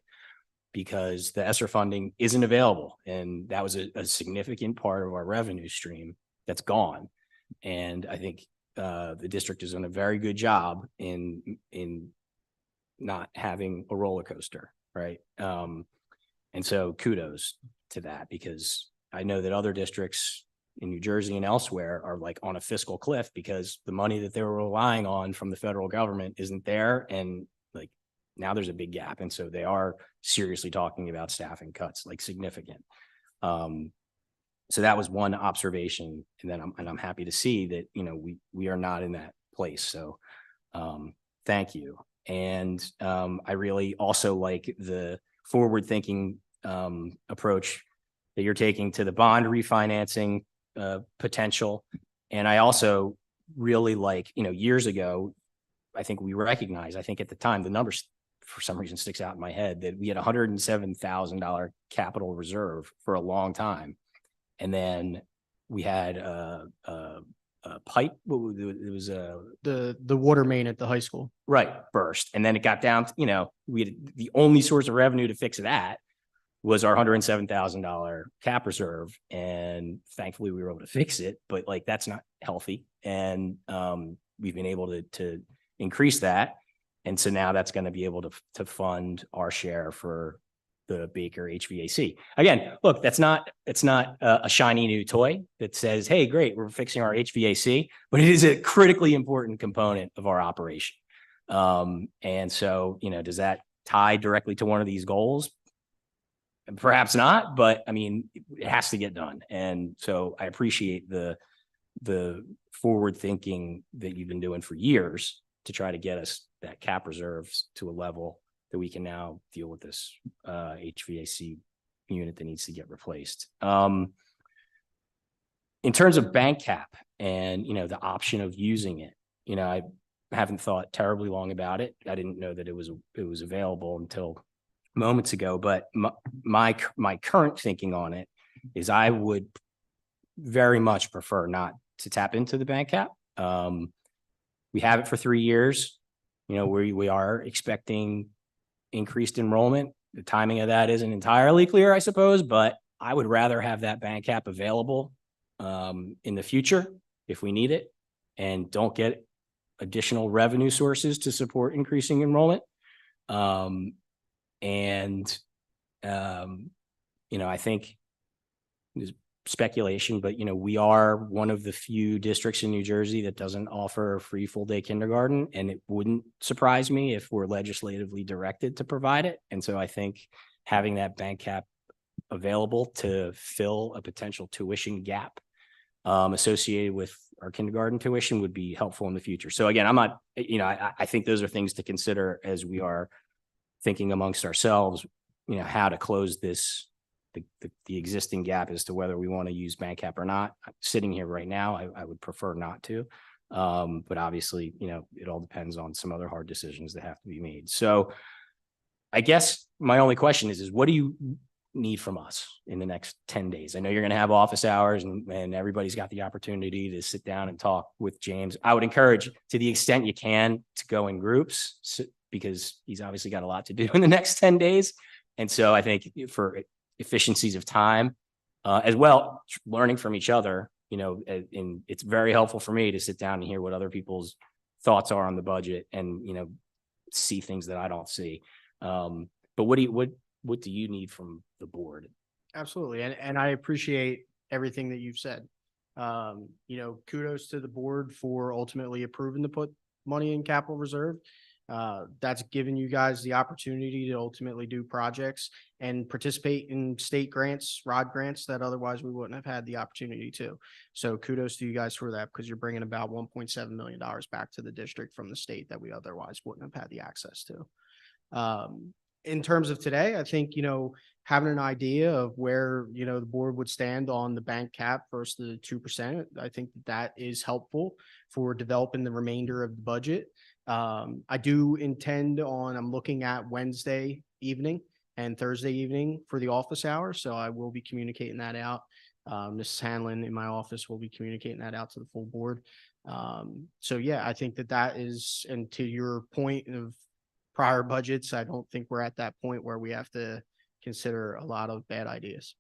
because the ESSER funding isn't available. And that was a significant part of our revenue stream that's gone. And I think the district has done a very good job in not having a roller coaster, right? And so kudos to that, because I know that other districts in New Jersey and elsewhere are like on a fiscal cliff because the money that they were relying on from the federal government isn't there. And like now there's a big gap. And so they are seriously talking about staffing cuts, like significant. So that was one observation. And then I'm happy to see that, you know, we are not in that place. So thank you. And I really also like the forward thinking approach that you're taking to the bond refinancing potential. And I also really like, you know, years ago, I think we recognized, I think at the time, the numbers for some reason sticks out in my head, that we had $107,000 capital reserve for a long time. And then we had a pipe, it was The water main at the high school. right, burst. And then it got down to, you know, we had the only source of revenue to fix that was our $107,000 cap reserve. And thankfully we were able to fix it, but like, that's not healthy. And we've been able to increase that. And so now that's going to be able to fund our share for the Baker HVAC. Again, look, it's not a shiny new toy that says, hey, great, we're fixing our HVAC, but it is a critically important component of our operation. And so, you know, does that tie directly to one of these goals? Perhaps not, but I mean, it has to get done. And so I appreciate the forward thinking that you've been doing for years to try to get us that cap reserves to a level that we can now deal with this HVAC unit that needs to get replaced. In terms of bank cap and, you know, the option of using it, you know, I haven't thought terribly long about it. I didn't know that it was available until moments ago, but my current thinking on it is I would very much prefer not to tap into the bank cap. We have it for 3 years. You know, we are expecting increased enrollment. The timing of that isn't entirely clear, I suppose, but I would rather have that bank cap available in the future if we need it, and don't get additional revenue sources to support increasing enrollment. You know, I think there's speculation, but, you know, we are one of the few districts in New Jersey that doesn't offer a free full day kindergarten. And it wouldn't surprise me if we're legislatively directed to provide it. And so I think having that bank cap available to fill a potential tuition gap associated with our kindergarten tuition would be helpful in the future. So again, I'm not, you know, I think those are things to consider as we are thinking amongst ourselves, you know, how to close this, the existing gap as to whether we want to use bank cap or not. Sitting here right now, I would prefer not to. But obviously, you know, it all depends on some other hard decisions that have to be made. So I guess my only question is what do you need from us in the next 10 days? I know you're going to have office hours and everybody's got the opportunity to sit down and talk with James. I would encourage, to the extent you can, to go in groups, because he's obviously got a lot to do in the next 10 days. And so I think for efficiencies of time, as well, learning from each other, and it's very helpful for me to sit down and hear what other people's thoughts are on the budget and, see things that I don't see. But what do you need from the board? Absolutely. And I appreciate everything that you've said. Kudos to the board for ultimately approving to put money in capital reserve. That's given you guys the opportunity to ultimately do projects and participate in state grants, ROD grants that otherwise we wouldn't have had the opportunity to. So kudos to you guys for that, because you're bringing about $1.7 million back to the district from the state that we otherwise wouldn't have had the access to. In terms of today, I think, having an idea of where, the board would stand on the bank cap versus the 2%, I think that is helpful for developing the remainder of the budget. I do intend on, I'm looking at Wednesday evening and Thursday evening for the office hour. So I will be communicating that out. Mrs. Hanlon in my office will be communicating that out to the full board. So yeah, I think that is, and to your point of prior budgets, I don't think we're at that point where we have to consider a lot of bad ideas.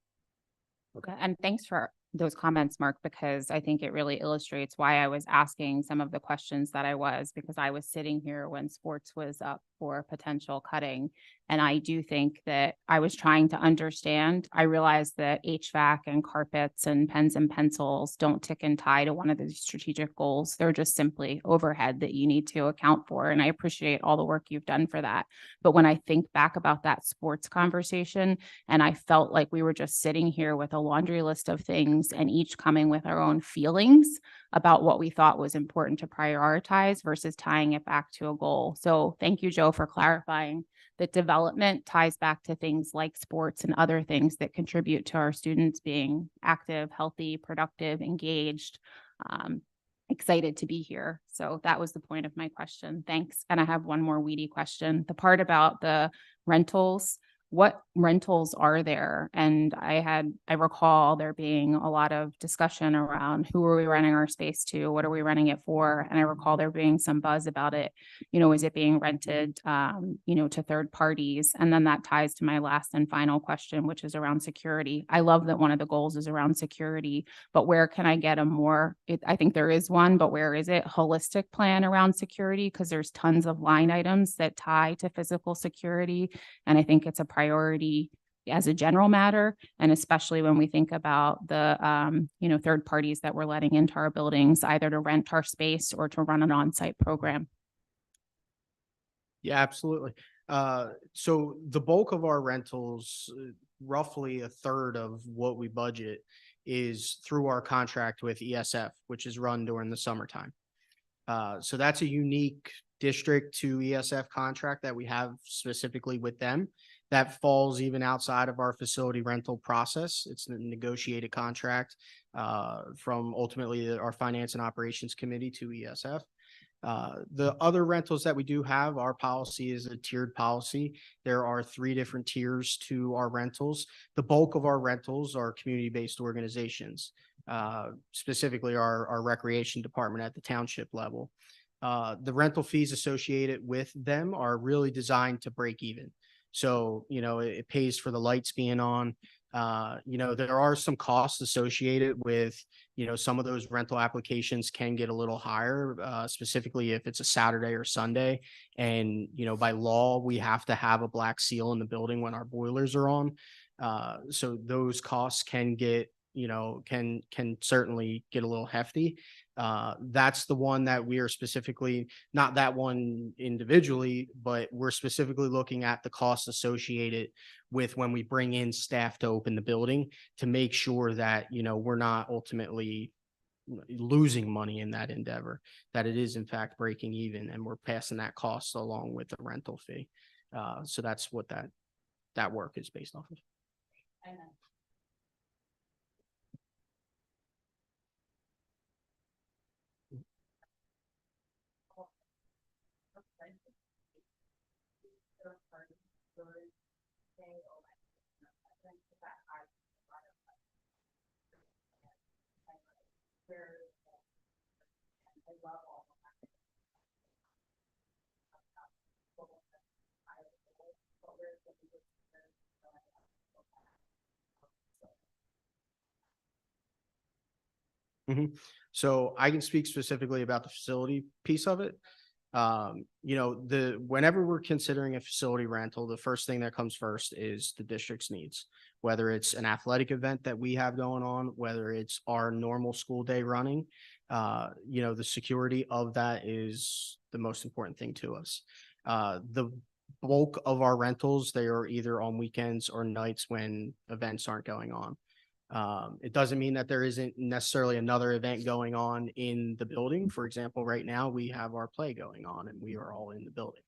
Okay. And thanks for those comments, Mark, because I think it really illustrates why I was asking some of the questions that I was, because I was sitting here when sports was up for potential cutting. And I do think that I was trying to understand. I realized that HVAC and carpets and pens and pencils don't tick and tie to one of the strategic goals. They're just simply overhead that you need to account for. And I appreciate all the work you've done for that. But when I think back about that sports conversation, and I felt like we were just sitting here with a laundry list of things and each coming with our own feelings about what we thought was important to prioritize versus tying it back to a goal. So thank you, Joe, for clarifying that development ties back to things like sports and other things that contribute to our students being active, healthy, productive, engaged, excited to be here. So that was the point of my question. Thanks. And I have one more weedy question. The part about the rentals, what rentals are there? And I recall there being a lot of discussion around who are we renting our space to? What are we renting it for? And I recall there being some buzz about it. Is it being rented, to third parties? And then that ties to my last and final question, which is around security. I love that one of the goals is around security, but where can I get I think there is one, but where is it? Holistic plan around security? Because there's tons of line items that tie to physical security. And I think it's a priority as a general matter, and especially when we think about the third parties that we're letting into our buildings, either to rent our space or to run an on-site program. Yeah, absolutely. So the bulk of our rentals, roughly a third of what we budget, is through our contract with ESF, which is run during the summertime. So that's a unique district to ESF contract that we have specifically with them. That falls even outside of our facility rental process. It's a negotiated contract from ultimately our finance and operations committee to ESF. The other rentals that we do have, our policy is a tiered policy. There are 3 different tiers to our rentals. The bulk of our rentals are community-based organizations, specifically our recreation department at the township level. The rental fees associated with them are really designed to break even. So, it pays for the lights being on. There are some costs associated with, some of those rental applications can get a little higher, specifically if it's a Saturday or Sunday. And, by law, we have to have a black seal in the building when our boilers are on. So those costs can get, can certainly get a little hefty. That's the one that we are specifically, not that one individually, but we're specifically looking at the costs associated with when we bring in staff to open the building to make sure that, we're not ultimately losing money in that endeavor, that it is in fact breaking even, and we're passing that cost along with the rental fee. So that's what that work is based off of. So I can speak specifically about the facility piece of it. Whenever we're considering a facility rental, the first thing that comes first is the district's needs. Whether it's an athletic event that we have going on, whether it's our normal school day running, the security of that is the most important thing to us. The bulk of our rentals, they are either on weekends or nights when events aren't going on. It doesn't mean that there isn't necessarily another event going on in the building. For example, right now we have our play going on and we are all in the building.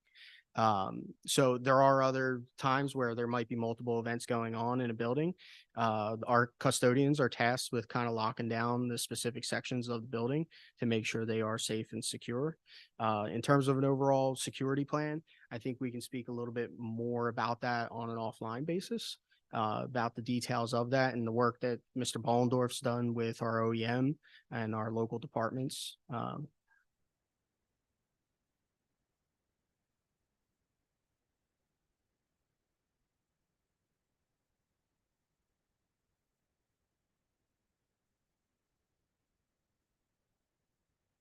So there are other times where there might be multiple events going on in a building. Our custodians are tasked with kind of locking down the specific sections of the building to make sure they are safe and secure. In terms of an overall security plan, I think we can speak a little bit more about that on an offline basis. About the details of that and the work that Mr. Bollendorf's done with our OEM and our local departments.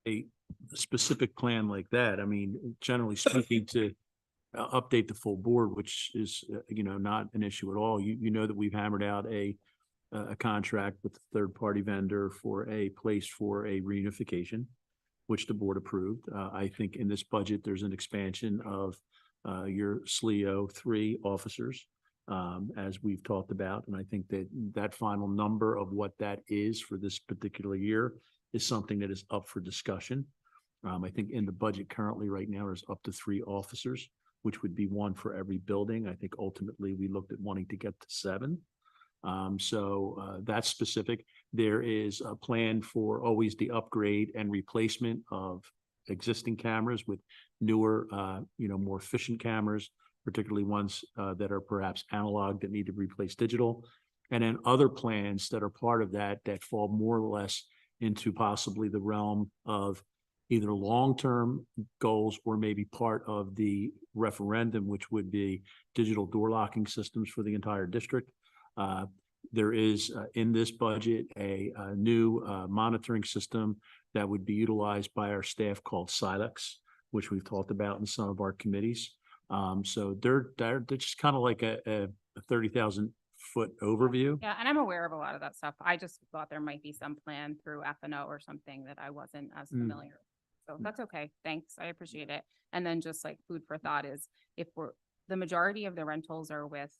A specific plan like that, I mean, generally speaking, to update the full board, which is, not an issue at all. You know that we've hammered out a contract with the third-party vendor for a place for a reunification, which the board approved. I think in this budget, there's an expansion of your SLEO 3 officers, as we've talked about. And I think that final number of what that is for this particular year is something that is up for discussion. I think in the budget currently right now, there's up to 3 officers, which would be 1 for every building. I think ultimately we looked at wanting to get to 7. So that's specific. There is a plan for always the upgrade and replacement of existing cameras with newer, more efficient cameras, particularly ones that are perhaps analog that need to replace digital. And then other plans that are part of that fall more or less into possibly the realm of either long-term goals or maybe part of the referendum, which would be digital door locking systems for the entire district. There is in this budget a new monitoring system that would be utilized by our staff called Silex, which we've talked about in some of our committees. So they're just kind of like a 30,000-foot overview. Yeah, and I'm aware of a lot of that stuff. I just thought there might be some plan through FNO or something that I wasn't as familiar. So that's okay. Thanks. I appreciate it. And then just like food for thought is if the majority of the rentals are with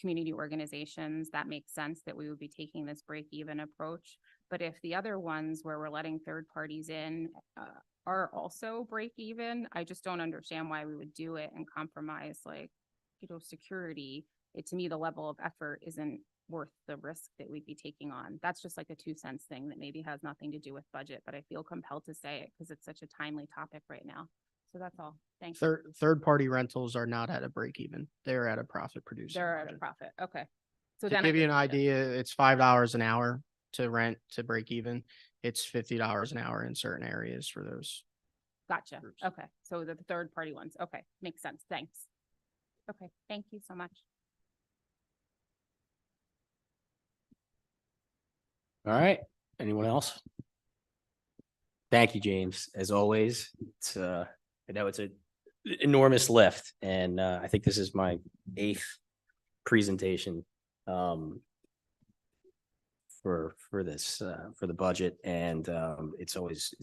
community organizations, that makes sense that we would be taking this break-even approach. But if the other ones where we're letting third parties in are also break-even, I just don't understand why we would do it and compromise security. To me, the level of effort isn't worth the risk that we'd be taking on. That's just like a 2-cent thing that maybe has nothing to do with budget, but I feel compelled to say it because it's such a timely topic right now. So that's all. Thanks. Third-party rentals are not at a break even. They're at a profit producing. They're at a profit. Okay. So To then give you an idea, it's $5 an hour to rent to break even. It's $50 an hour in certain areas for those. Gotcha. groups. Okay. So the third party ones. Okay. Makes sense. Thanks. Okay. Thank you so much. All right. Anyone else? Thank you, James. As always, it's I know it's an enormous lift, and I think this is my 8th presentation for this for the budget, and it's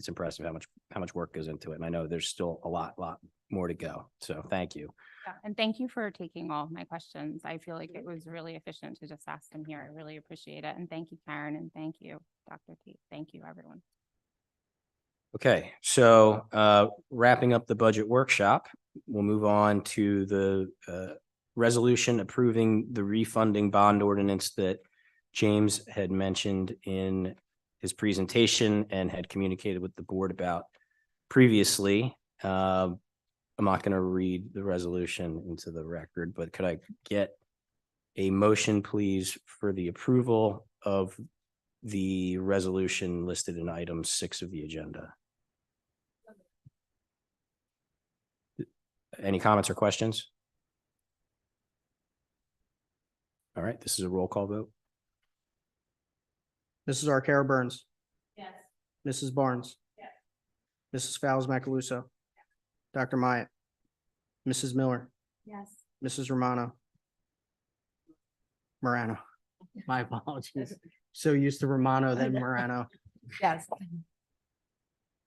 impressive how much work goes into it. And I know there's still a lot more to go. So thank you. Yeah, and thank you for taking all of my questions. I feel like it was really efficient to just ask them here. I really appreciate it. And thank you, Karen, and thank you, Dr. Tate. Thank you, everyone. Okay, so wrapping up the budget workshop, we'll move on to the resolution approving the refunding bond ordinance that James had mentioned in his presentation and had communicated with the board about previously. I'm not going to read the resolution into the record, but could I get a motion, please, for the approval of the resolution listed in item 6 of the agenda? Any comments or questions? All right, this is a roll call vote. Mrs. Arcaro Burns, Yes. Mrs. Barnes. Yes. Mrs. Fowles Macaluso. Dr. Myatt. Mrs. Miller, Yes. Mrs. Romano. Morano. My apologies. So used to Romano, then Morano. Yes.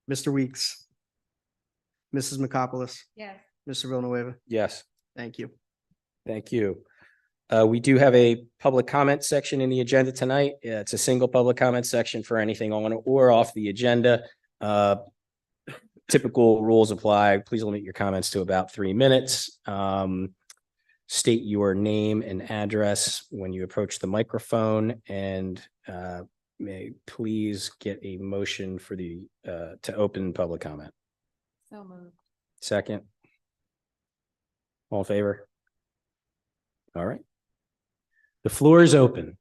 Mr. Weeks. Mrs. McCopolis, Yes. Mr. Villanueva. Yes. Thank you. Thank you. We do have a public comment section in the agenda tonight. It's a single public comment section for anything on or off the agenda. Typical rules apply. Please limit your comments to about 3 minutes. State your name and address when you approach the microphone, and may please get a motion for the to open public comment. So moved. Second. All in favor? All right. The floor is open.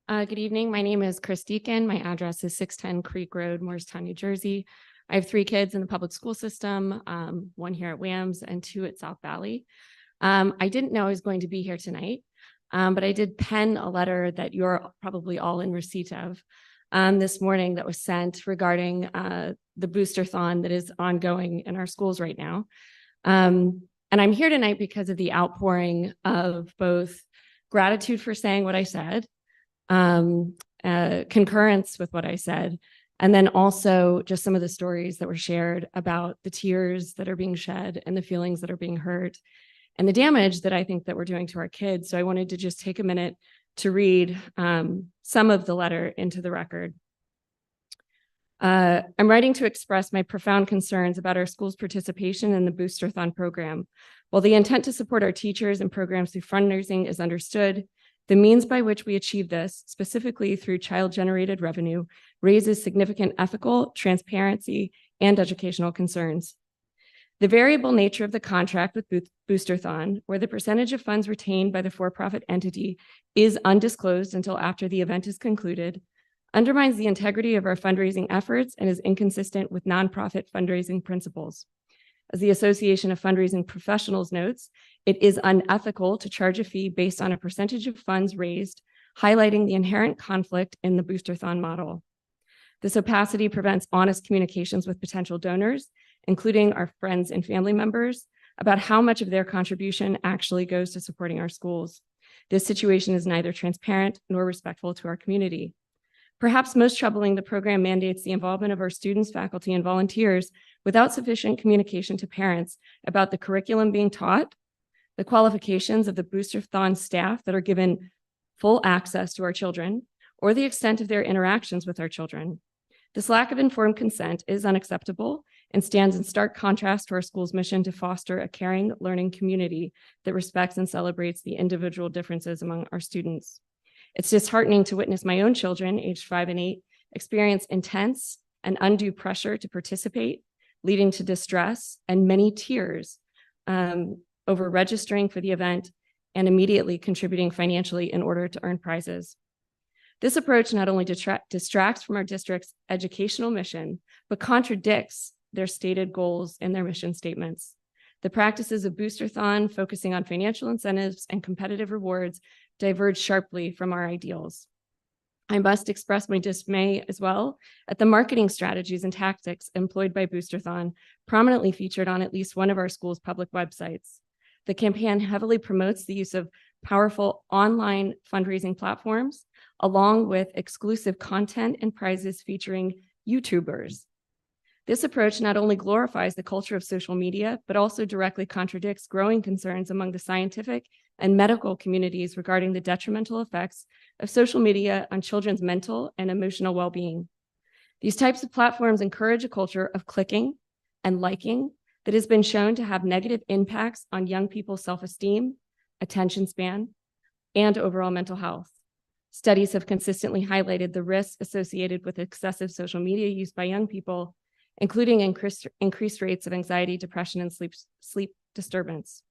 Good evening. My name is Chris Deacon. My address is 610 Creek Road, Morristown, New Jersey. I have 3 kids in the public school system, 1 here at WAMS and 2 at South Valley. I didn't know I was going to be here tonight, but I did pen a letter that you're probably all in receipt of this morning that was sent regarding the booster-thon that is ongoing in our schools right now. And I'm here tonight because of the outpouring of both gratitude for saying what I said, concurrence with what I said, and then also just some of the stories that were shared about the tears that are being shed and the feelings that are being hurt and the damage that I think that we're doing to our kids. So I wanted to just take a minute to read some of the letter into the record. I'm writing to express my profound concerns about our school's participation in the Booster-thon program. While the intent to support our teachers and programs through fundraising is understood, the means by which we achieve this, specifically through child-generated revenue, raises significant ethical, transparency, and educational concerns. The variable nature of the contract with Booster-thon, where the percentage of funds retained by the for-profit entity is undisclosed until after the event is concluded, undermines the integrity of our fundraising efforts and is inconsistent with nonprofit fundraising principles. As the Association of Fundraising Professionals notes, it is unethical to charge a fee based on a percentage of funds raised, highlighting the inherent conflict in the Booster-thon model. This opacity prevents honest communications with potential donors, including our friends and family members, about how much of their contribution actually goes to supporting our schools. This situation is neither transparent nor respectful to our community. Perhaps most troubling, the program mandates the involvement of our students, faculty, and volunteers without sufficient communication to parents about the curriculum being taught, the qualifications of the Booster-thon staff that are given full access to our children, or the extent of their interactions with our children. This lack of informed consent is unacceptable and stands in stark contrast to our school's mission to foster a caring, learning community that respects and celebrates the individual differences among our students. It's disheartening to witness my own children, aged 5 and 8, experience intense and undue pressure to participate, leading to distress and many tears over registering for the event and immediately contributing financially in order to earn prizes. This approach not only distracts from our district's educational mission, but contradicts their stated goals and their mission statements. The practices of Booster-thon, focusing on financial incentives and competitive rewards, diverge sharply from our ideals. I must express my dismay as well at the marketing strategies and tactics employed by Booster-thon, prominently featured on at least one of our school's public websites. The campaign heavily promotes the use of powerful online fundraising platforms, along with exclusive content and prizes featuring YouTubers. This approach not only glorifies the culture of social media, but also directly contradicts growing concerns among the scientific and medical communities regarding the detrimental effects of social media on children's mental and emotional well-being. These types of platforms encourage a culture of clicking and liking that has been shown to have negative impacts on young people's self-esteem, attention span, and overall mental health. Studies have consistently highlighted the risks associated with excessive social media use by young people, including increased rates of anxiety, depression, and sleep disturbance.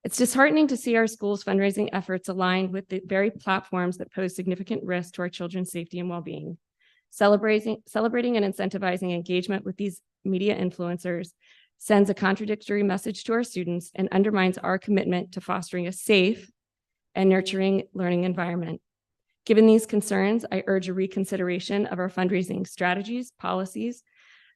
It's disheartening to see our school's fundraising efforts aligned with the very platforms that pose significant risk to our children's safety and well-being. Celebrating and incentivizing engagement with these media influencers sends a contradictory message to our students and undermines our commitment to fostering a safe and nurturing learning environment. Given these concerns, I urge a reconsideration of our fundraising strategies, policies,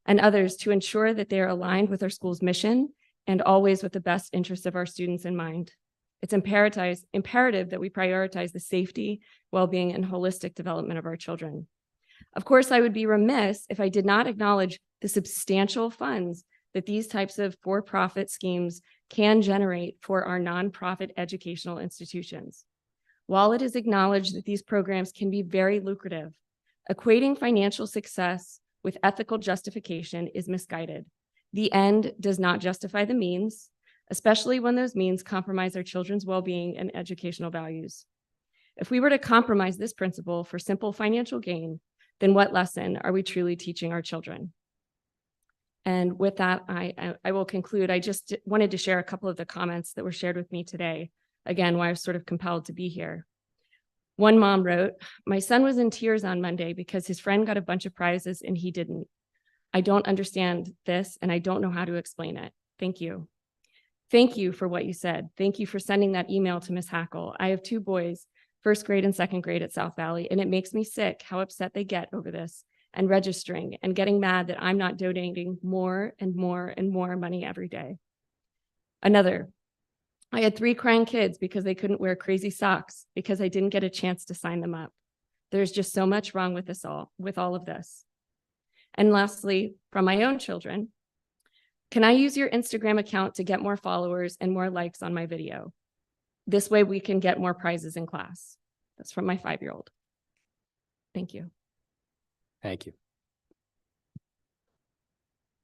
and others to ensure that they are aligned with our school's mission and always with the best interests of our students in mind. It's imperative that we prioritize the safety, well-being, and holistic development of our children. Of course, I would be remiss if I did not acknowledge the substantial funds that these types of for-profit schemes can generate for our nonprofit educational institutions. While it is acknowledged that these programs can be very lucrative, equating financial success with ethical justification is misguided. The end does not justify the means, especially when those means compromise our children's well-being and educational values. If we were to compromise this principle for simple financial gain, then what lesson are we truly teaching our children? And with that, I will conclude. I just wanted to share a couple of the comments that were shared with me today. Again, why I was sort of compelled to be here. One mom wrote, "My son was in tears on Monday because his friend got a bunch of prizes and he didn't. I don't understand this and I don't know how to explain it. Thank you." Thank you for what you said. Thank you for sending that email to Ms. Hackle. I have 2 boys, 1st grade and 2nd grade at South Valley, and it makes me sick how upset they get over this and registering and getting mad that I'm not donating more and more and more money every day. Another, I had 3 crying kids because they couldn't wear crazy socks because I didn't get a chance to sign them up. There's just so much wrong with all of this. And lastly, from my own children, can I use your Instagram account to get more followers and more likes on my video? This way we can get more prizes in class. That's from my 5-year-old. Thank you. Thank you.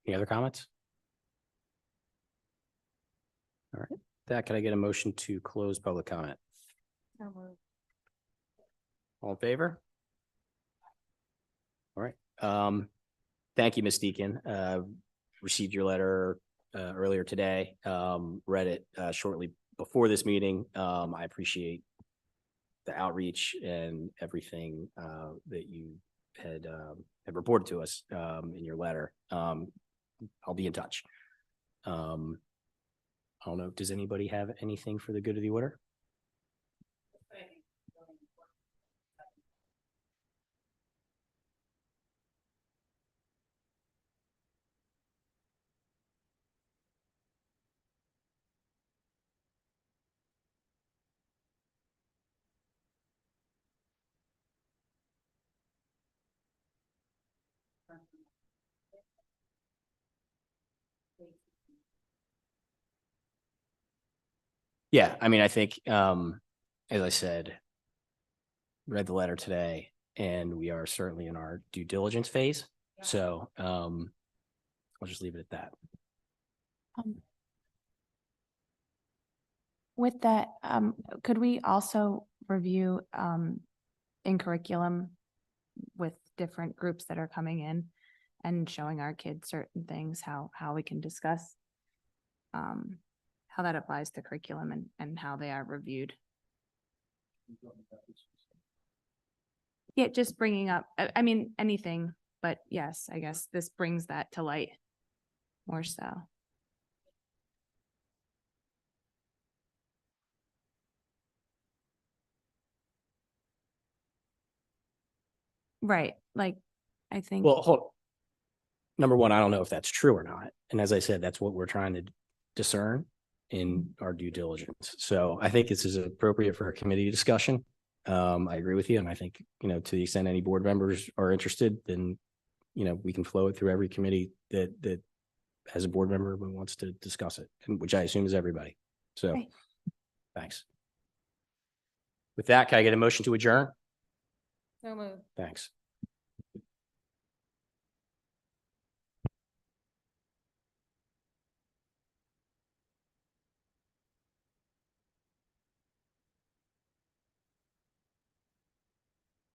Any other comments? All right. That, can I get a motion to close public comment? All in favor? All right. Thank you, Ms. Deacon. Received your letter earlier today. Read it shortly before this meeting. I appreciate the outreach and everything that you had reported to us in your letter. I'll be in touch. I don't know. Does anybody have anything for the good of the order? Yeah, I mean, I think, as I said, read the letter today, and we are certainly in our due diligence phase. So I'll just leave it at that. With that, could we also review in curriculum with different groups that are coming in and showing our kids certain things, how we can discuss how that applies to curriculum and how they are reviewed? Yeah, just bringing up, I mean, anything, but yes, I guess this brings that to light more so. Right, like, I think. Well, hold. Number one, I don't know if that's true or not. And as I said, that's what we're trying to discern in our due diligence. So I think this is appropriate for a committee discussion. I agree with you. And I think, to the extent any board members are interested, then, we can flow it through every committee that has a board member who wants to discuss it, which I assume is everybody. So Okay. Thanks. With that, can I get a motion to adjourn? So moved. Thanks.